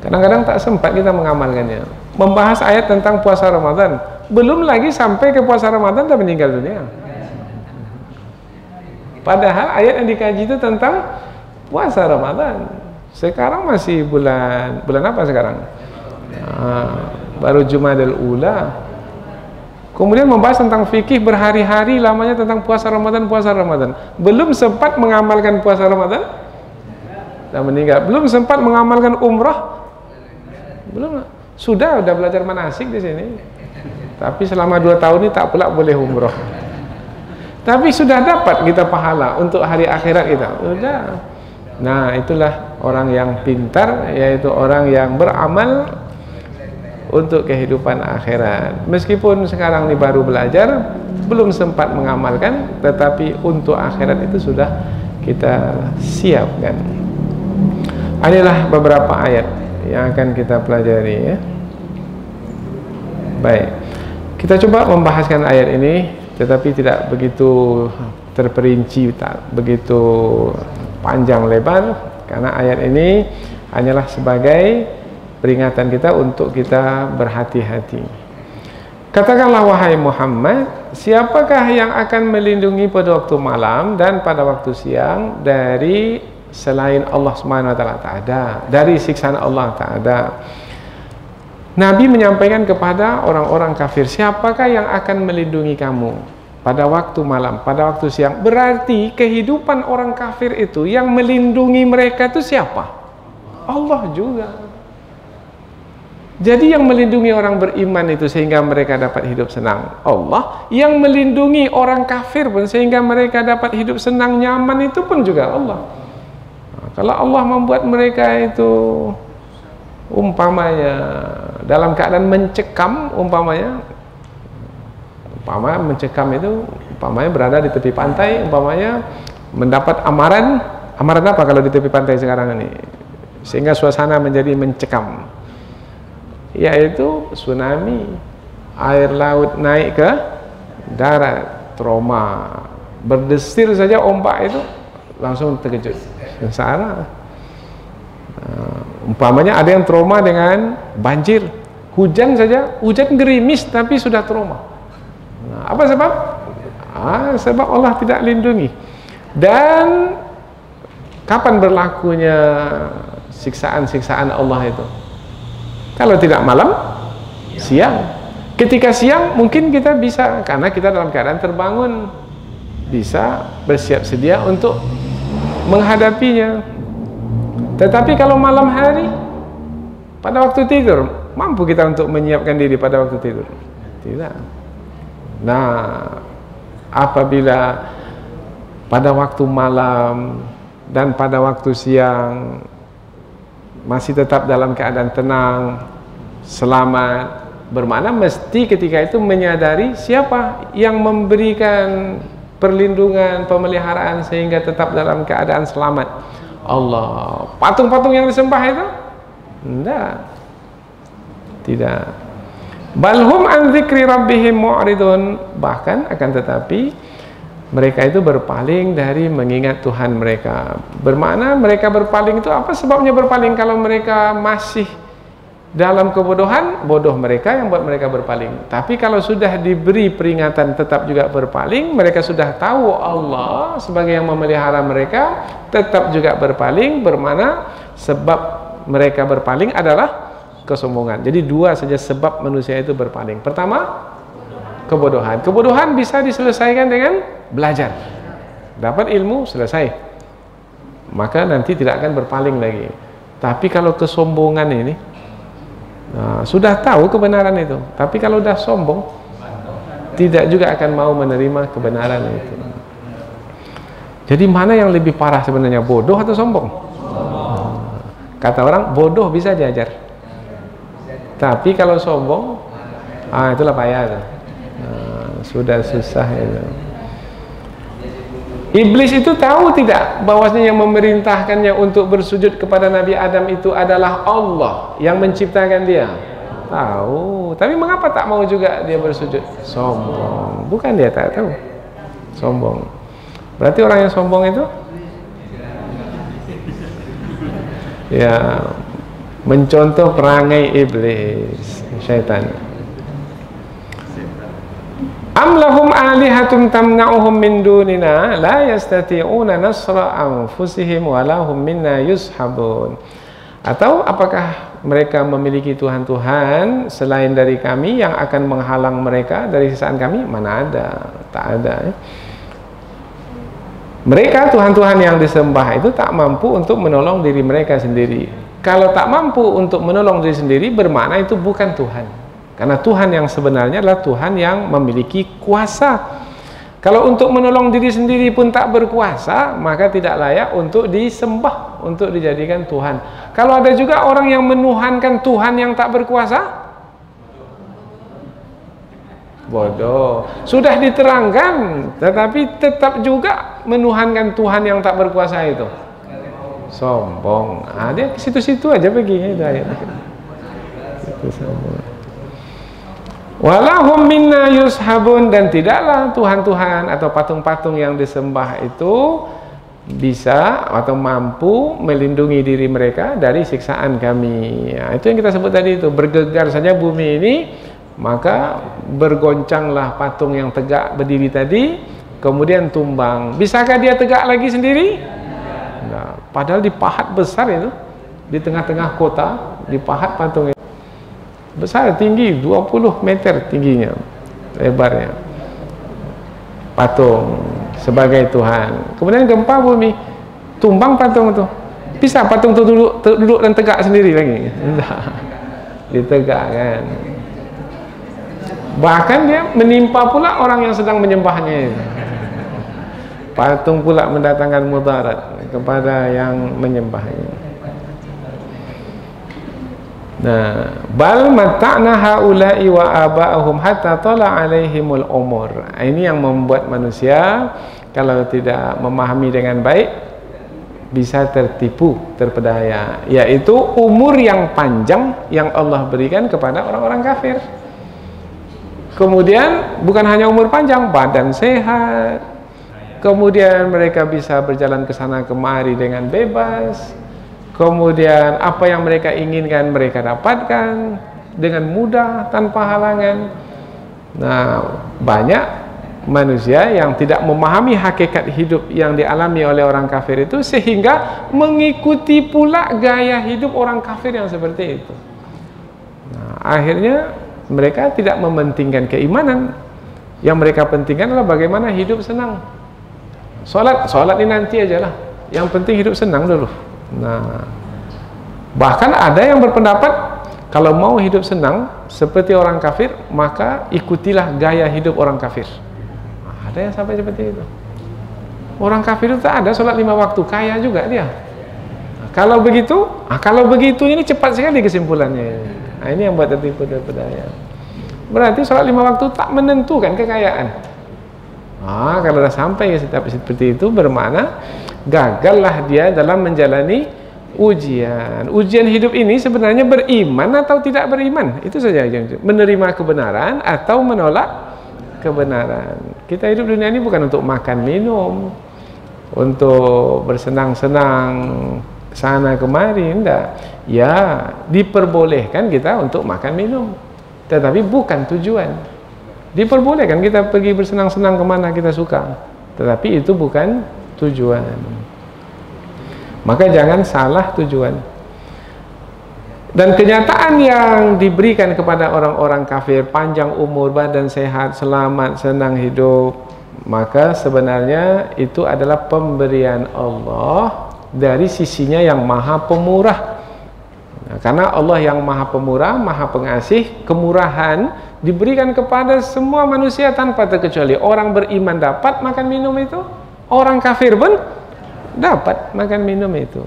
S2: Kadang-kadang tak sempat kita mengamalkannya. Membahas ayat tentang puasa Ramadan, belum lagi sampai ke puasa Ramadan dan meninggal dunia. Padahal ayat yang dikaji itu tentang puasa Ramadan. Sekarang masih bulan apa sekarang? Baru Jumadil Ula. Kemudian membahas tentang fikih berhari-hari lamanya tentang puasa Ramadan. Belum sempat mengamalkan puasa Ramadan dan meninggal. Belum sempat mengamalkan umrah. Belum. Sudah belajar manasik di sini. Tapi selama 2 tahun ini tak pula boleh umrah. Tapi sudah dapat kita pahala untuk hari akhirat kita. Sudah. Nah, itulah orang yang pintar, yaitu orang yang beramal untuk kehidupan akhirat. Meskipun sekarang ini baru belajar, belum sempat mengamalkan, tetapi untuk akhirat itu sudah kita siapkan. Inilah beberapa ayat yang akan kita pelajari, ya. Baik, kita coba membahaskan ayat ini, tetapi tidak begitu terperinci, tak begitu panjang lebar, karena ayat ini hanyalah sebagai peringatan kita untuk kita berhati-hati. Katakanlah wahai Muhammad, siapakah yang akan melindungi pada waktu malam dan pada waktu siang dari selain Allah Subhanahu wa taala? Tak ada. Dari siksaan Allah tak ada. Nabi menyampaikan kepada orang-orang kafir, siapakah yang akan melindungi kamu pada waktu malam, pada waktu siang? Berarti kehidupan orang kafir itu yang melindungi mereka itu siapa? Allah juga. Jadi yang melindungi orang beriman itu sehingga mereka dapat hidup senang, Allah. Yang melindungi orang kafir pun sehingga mereka dapat hidup senang, nyaman, itu pun juga Allah. Nah, kalau Allah membuat mereka itu umpamanya dalam keadaan mencekam, umpamanya mencekam itu umpamanya berada di tepi pantai, umpamanya mendapat amaran apa kalau di tepi pantai sekarang ini sehingga suasana menjadi mencekam, yaitu tsunami, air laut naik ke darat, trauma, berdesir saja ombak itu langsung terkejut, sengsara. Umpamanya ada yang trauma dengan banjir, hujan saja, hujan gerimis tapi sudah trauma. Nah, apa sebab? Sebab Allah tidak lindungi. Dan kapan berlakunya siksaan-siksaan Allah itu? Kalau tidak malam, siang. Ketika siang mungkin kita bisa, karena kita dalam keadaan terbangun, bisa bersiap sedia untuk menghadapinya. Tetapi kalau malam hari, pada waktu tidur, mampu kita untuk menyiapkan diri pada waktu tidur? Tidak. Nah, apabila pada waktu malam dan pada waktu siang masih tetap dalam keadaan tenang, selamat, bermakna mesti ketika itu menyadari siapa yang memberikan perlindungan, pemeliharaan sehingga tetap dalam keadaan selamat. Allah. Patung-patung yang disembah itu? Tidak. Balhum an dzikri rabbihim mu'ridun. Bahkan akan tetapi mereka itu berpaling dari mengingat Tuhan mereka. Bermakna mereka berpaling itu apa sebabnya berpaling? Kalau mereka masih dalam kebodohan, bodoh mereka yang buat mereka berpaling. Tapi kalau sudah diberi peringatan tetap juga berpaling, mereka sudah tahu Allah sebagai yang memelihara mereka, tetap juga berpaling. Bermakna sebab mereka berpaling adalah kesombongan. Jadi dua saja sebab manusia itu berpaling. Pertama, kebodohan. Kebodohan bisa diselesaikan dengan belajar. Dapat ilmu, selesai. Maka nanti tidak akan berpaling lagi. Tapi kalau kesombongan ini, sudah tahu kebenaran itu, tapi kalau sudah sombong, tidak juga akan mau menerima kebenaran itu. Jadi mana yang lebih parah sebenarnya, bodoh atau sombong? Kata orang, bodoh bisa diajar, tapi kalau sombong, itulah payah. Sudah susah itu. Iblis itu tahu tidak bahwasanya yang memerintahkannya untuk bersujud kepada Nabi Adam itu adalah Allah yang menciptakan dia? Tahu, tapi mengapa tak mau juga dia bersujud? Sombong. Bukan dia tak tahu, sombong. Berarti orang yang sombong itu ya mencontoh perangai iblis, syaitan. Am lahum alihatun tamna'uhum min dunina la yastati'una nasra anfusihim wa lahum minna yushabun. Atau apakah mereka memiliki Tuhan-Tuhan selain dari kami yang akan menghalang mereka dari sisaan kami? Mana ada, tak ada ya. Mereka Tuhan-Tuhan yang disembah itu tak mampu untuk menolong diri mereka sendiri. Kalau tak mampu untuk menolong diri sendiri, bermakna itu bukan Tuhan. Karena Tuhan yang sebenarnya adalah Tuhan yang memiliki kuasa. Kalau untuk menolong diri sendiri pun tak berkuasa, maka tidak layak untuk disembah, untuk dijadikan Tuhan. Kalau ada juga orang yang menuhankan Tuhan yang tak berkuasa, bodoh. Sudah diterangkan, tetapi tetap juga menuhankan Tuhan yang tak berkuasa itu. Sombong. Dia ke situ-situ aja pergi itu ayat. Itu sombong. Walahum minna yushabun, dan tidaklah Tuhan-Tuhan atau patung-patung yang disembah itu bisa atau mampu melindungi diri mereka dari siksaan kami. Ya, itu yang kita sebut tadi itu, bergegar saja bumi ini, maka bergoncanglah patung yang tegak berdiri tadi, kemudian tumbang. Bisakah dia tegak lagi sendiri? Nah, padahal dipahat besar itu, di tengah-tengah kota, dipahat patung itu. Besar, tinggi 20 meter tingginya, lebarnya, patung sebagai Tuhan. Kemudian gempa bumi, tumbang patung itu. Bisa patung itu duduk dan tegak sendiri lagi? Tidak, ditegakkan. Bahkan dia menimpa pula orang yang sedang menyembahnya itu. Patung pula mendatangkan mudarat kepada yang menyembahnya. Nah, bal mata'na haula'i wa aba'ahum hatta tala 'alaihimul umur. Ini yang membuat manusia kalau tidak memahami dengan baik bisa tertipu, terpedaya, yaitu umur yang panjang yang Allah berikan kepada orang-orang kafir. Kemudian bukan hanya umur panjang, badan sehat. Kemudian mereka bisa berjalan ke sana kemari dengan bebas. Kemudian apa yang mereka inginkan mereka dapatkan dengan mudah tanpa halangan. Nah, banyak manusia yang tidak memahami hakikat hidup yang dialami oleh orang kafir itu, sehingga mengikuti pula gaya hidup orang kafir yang seperti itu. Nah, akhirnya mereka tidak mementingkan keimanan. Yang mereka pentingkan adalah bagaimana hidup senang. Sholat ini nanti aja lah. Yang penting hidup senang dulu. Nah, bahkan ada yang berpendapat kalau mau hidup senang seperti orang kafir, maka ikutilah gaya hidup orang kafir. Nah, ada yang sampai seperti itu. Orang kafir itu tak ada sholat 5 waktu, kaya juga dia. Nah, kalau begitu ini cepat sekali kesimpulannya. Nah, ini yang buat tertipu terpedaya. Berarti sholat 5 waktu tak menentukan kekayaan. Nah, kalau sudah sampai seperti itu, bermakna gagallah dia dalam menjalani ujian. Ujian hidup ini sebenarnya beriman atau tidak beriman, itu saja. Menerima kebenaran atau menolak kebenaran. Kita hidup dunia ini bukan untuk makan minum, untuk bersenang-senang sana kemari, enggak. Ya, diperbolehkan kita untuk makan minum, tetapi bukan tujuan. Diperbolehkan kita pergi bersenang-senang kemana kita suka, tetapi itu bukan tujuan. Maka jangan salah tujuan. Dan kenyataan yang diberikan kepada orang-orang kafir, panjang umur, badan sehat, selamat, senang hidup, maka sebenarnya itu adalah pemberian Allah dari sisinya yang maha pemurah. Nah, karena Allah yang maha pemurah, maha pengasih, kemurahan diberikan kepada semua manusia tanpa terkecuali. Orang beriman dapat makan minum itu, orang kafir pun dapat makan minum itu.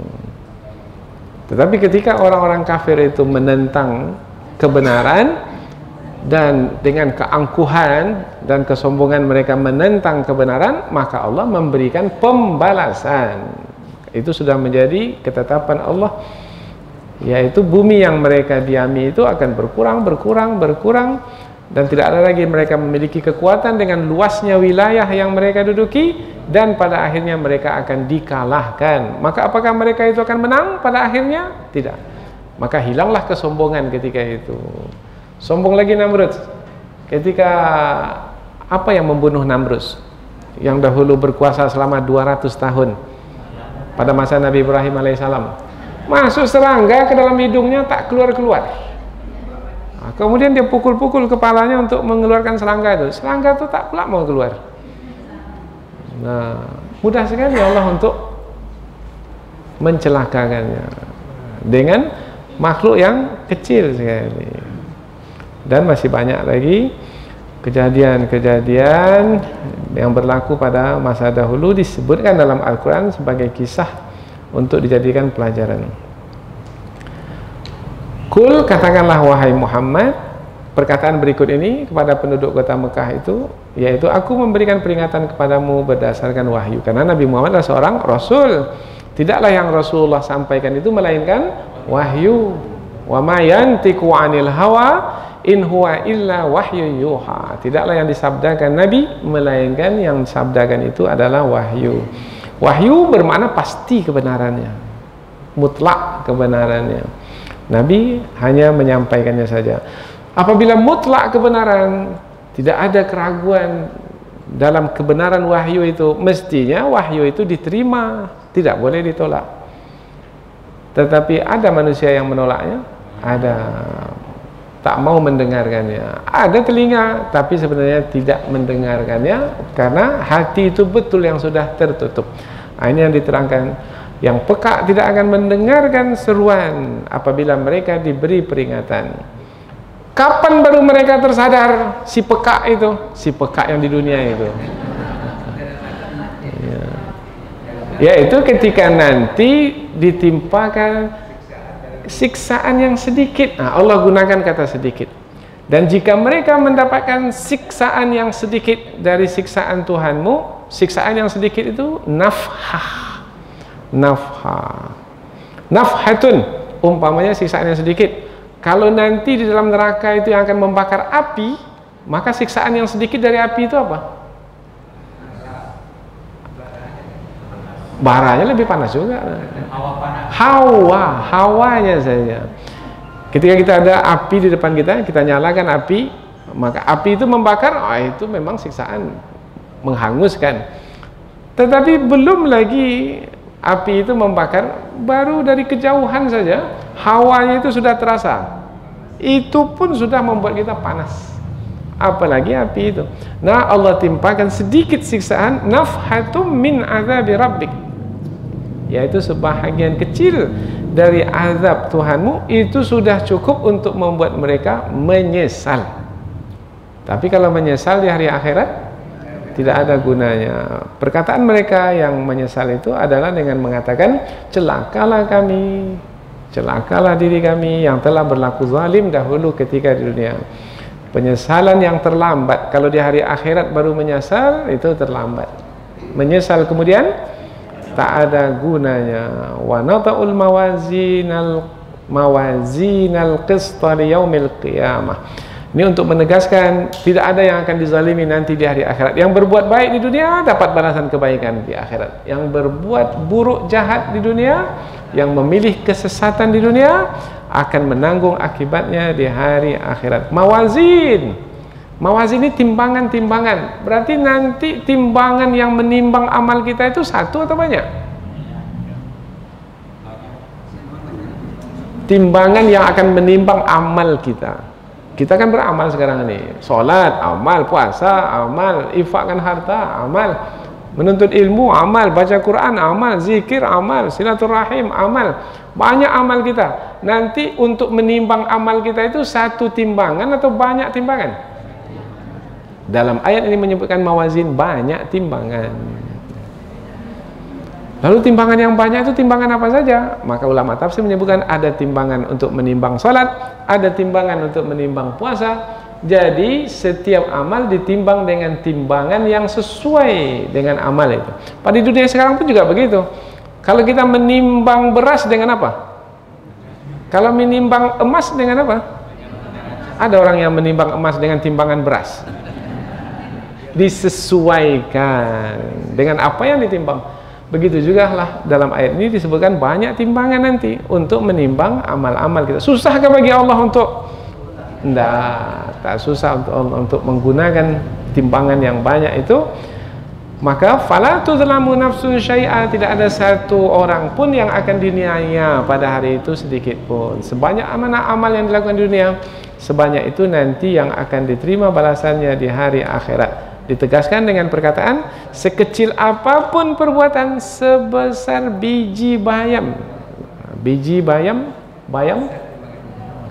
S2: Tetapi ketika orang-orang kafir itu menentang kebenaran dan dengan keangkuhan dan kesombongan mereka menentang kebenaran, maka Allah memberikan pembalasan. Itu sudah menjadi ketetapan Allah, yaitu bumi yang mereka diami itu akan berkurang dan tidak ada lagi mereka memiliki kekuatan dengan luasnya wilayah yang mereka duduki, dan pada akhirnya mereka akan dikalahkan. Maka apakah mereka itu akan menang pada akhirnya? Tidak. Maka hilanglah kesombongan ketika itu. Sombong lagi Namrud ketika Apa yang membunuh Namrus yang dahulu berkuasa selama 200 tahun pada masa Nabi Ibrahim alaihissalam? Masuk serangga ke dalam hidungnya, tak keluar-keluar. Nah, kemudian dia pukul-pukul kepalanya untuk mengeluarkan serangga itu. Serangga itu tak pula mau keluar. Nah, mudah sekali Allah untuk mencelakakannya dengan makhluk yang kecil sekali. Dan masih banyak lagi kejadian-kejadian yang berlaku pada masa dahulu disebutkan dalam Al-Quran sebagai kisah untuk dijadikan pelajaran. Kul, katakanlah wahai Muhammad, perkataan berikut ini kepada penduduk kota Mekah itu, yaitu aku memberikan peringatan kepadamu berdasarkan wahyu. Karena Nabi Muhammad adalah seorang Rasul. Tidaklah yang Rasulullah sampaikan itu melainkan wahyu. Wa ma yantiqu 'anil hawa in huwa illa wahyu yuha. Tidaklah yang disabdakan Nabi melainkan yang disabdakan itu adalah wahyu. Wahyu bermakna pasti kebenarannya, mutlak kebenarannya. Nabi hanya menyampaikannya saja. Apabila mutlak kebenaran, tidak ada keraguan dalam kebenaran wahyu itu, mestinya wahyu itu diterima, tidak boleh ditolak. Tetapi ada manusia yang menolaknya, ada tak mau mendengarkannya, ada telinga tapi sebenarnya tidak mendengarkannya karena hati itu betul yang sudah tertutup. Ini yang diterangkan, yang peka tidak akan mendengarkan seruan apabila mereka diberi peringatan. Kapan baru mereka tersadar si peka itu, si peka yang di dunia itu? Yaitu ketika nanti ditimpakan siksaan yang sedikit. Nah, Allah gunakan kata sedikit. Dan jika mereka mendapatkan siksaan yang sedikit dari siksaan Tuhanmu, siksaan yang sedikit itu nafhah. Nafhah. Nafhatun, umpamanya siksaan yang sedikit. Kalau nanti di dalam neraka itu yang akan membakar api, maka siksaan yang sedikit dari api itu apa? Baranya lebih panas juga. Hawanya saja. Ketika kita ada api di depan kita, kita nyalakan api, maka api itu membakar, itu memang siksaan, menghanguskan. Tetapi belum lagi api itu membakar, baru dari kejauhan saja hawanya itu sudah terasa, itu pun sudah membuat kita panas, apalagi api itu. Nah, Allah timpakan sedikit siksaan, nafhatum min azabi rabbik, yaitu sebahagian kecil dari azab Tuhanmu, itu sudah cukup untuk membuat mereka menyesal. Tapi kalau menyesal di hari akhirat, tidak ada gunanya. Perkataan mereka yang menyesal itu adalah dengan mengatakan, celakalah kami, celakalah diri kami yang telah berlaku zalim dahulu ketika di dunia. Penyesalan yang terlambat, kalau di hari akhirat baru menyesal, itu terlambat. Menyesal kemudian tak ada gunanya. Wa nata'ul mawazinal qista li yaumil qiyamah. Ini untuk menegaskan tidak ada yang akan dizalimi nanti di hari akhirat. Yang berbuat baik di dunia dapat balasan kebaikan di akhirat. Yang berbuat buruk jahat di dunia, yang memilih kesesatan di dunia, akan menanggung akibatnya di hari akhirat. Mawazin. Mawazin ini timbangan-timbangan. Berarti nanti timbangan yang menimbang amal kita itu satu atau banyak? Timbangan yang akan menimbang amal kita. Kita kan beramal sekarang ini, sholat, amal, puasa, amal, infakkan harta, amal, menuntut ilmu, amal, baca Quran, amal, zikir, amal, silaturahim, amal. Banyak amal kita. Nanti untuk menimbang amal kita itu satu timbangan atau banyak timbangan? Dalam ayat ini menyebutkan mawazin, banyak timbangan. Lalu timbangan yang banyak itu timbangan apa saja? Maka ulama tafsir menyebutkan ada timbangan untuk menimbang salat, ada timbangan untuk menimbang puasa. Jadi setiap amal ditimbang dengan timbangan yang sesuai dengan amal itu. Pada dunia sekarang pun juga begitu. Kalau kita menimbang beras dengan apa? Kalau menimbang emas dengan apa? Ada orang yang menimbang emas dengan timbangan beras. Disesuaikan dengan apa yang ditimbang. Begitu juga lah dalam ayat ini disebutkan banyak timbangan nanti untuk menimbang amal-amal kita. Susahkah bagi Allah untuk? Tidak, tak susah untuk Allah untuk menggunakan timbangan yang banyak itu, maka fala tuzlamu nafsun syai'a, tidak ada satu orang pun yang akan diniaya pada hari itu sedikit pun. Sebanyak amal yang dilakukan di dunia, sebanyak itu nanti yang akan diterima balasannya di hari akhirat. Ditegaskan dengan perkataan sekecil apapun perbuatan, sebesar biji bayam. Biji bayam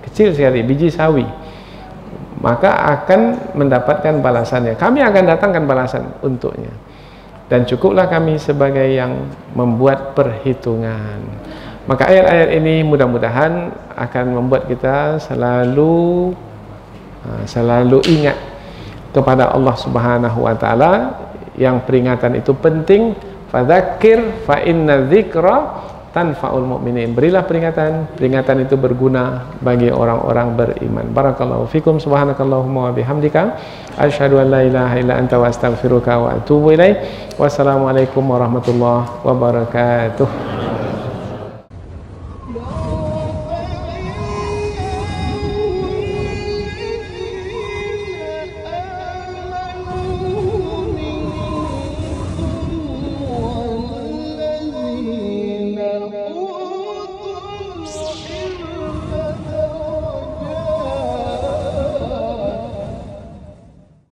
S2: kecil sekali, biji sawi, maka akan mendapatkan balasannya. Kami akan datangkan balasan untuknya. Dan cukuplah kami sebagai yang membuat perhitungan. Maka ayat-ayat ini mudah-mudahan akan membuat kita selalu ingat kepada Allah Subhanahu wa taala, yang peringatan itu penting. Fadzakir fa inna dzikra tanfa'ul mu'minin. Berilah peringatan itu berguna bagi orang-orang beriman. Barakallahu fikum, subhanakallahumma wa bihamdika, asyhadu an la ilaha illa anta wa astaghfiruka wa atubu ilaik. Wassalamualaikum warahmatullahi wabarakatuh.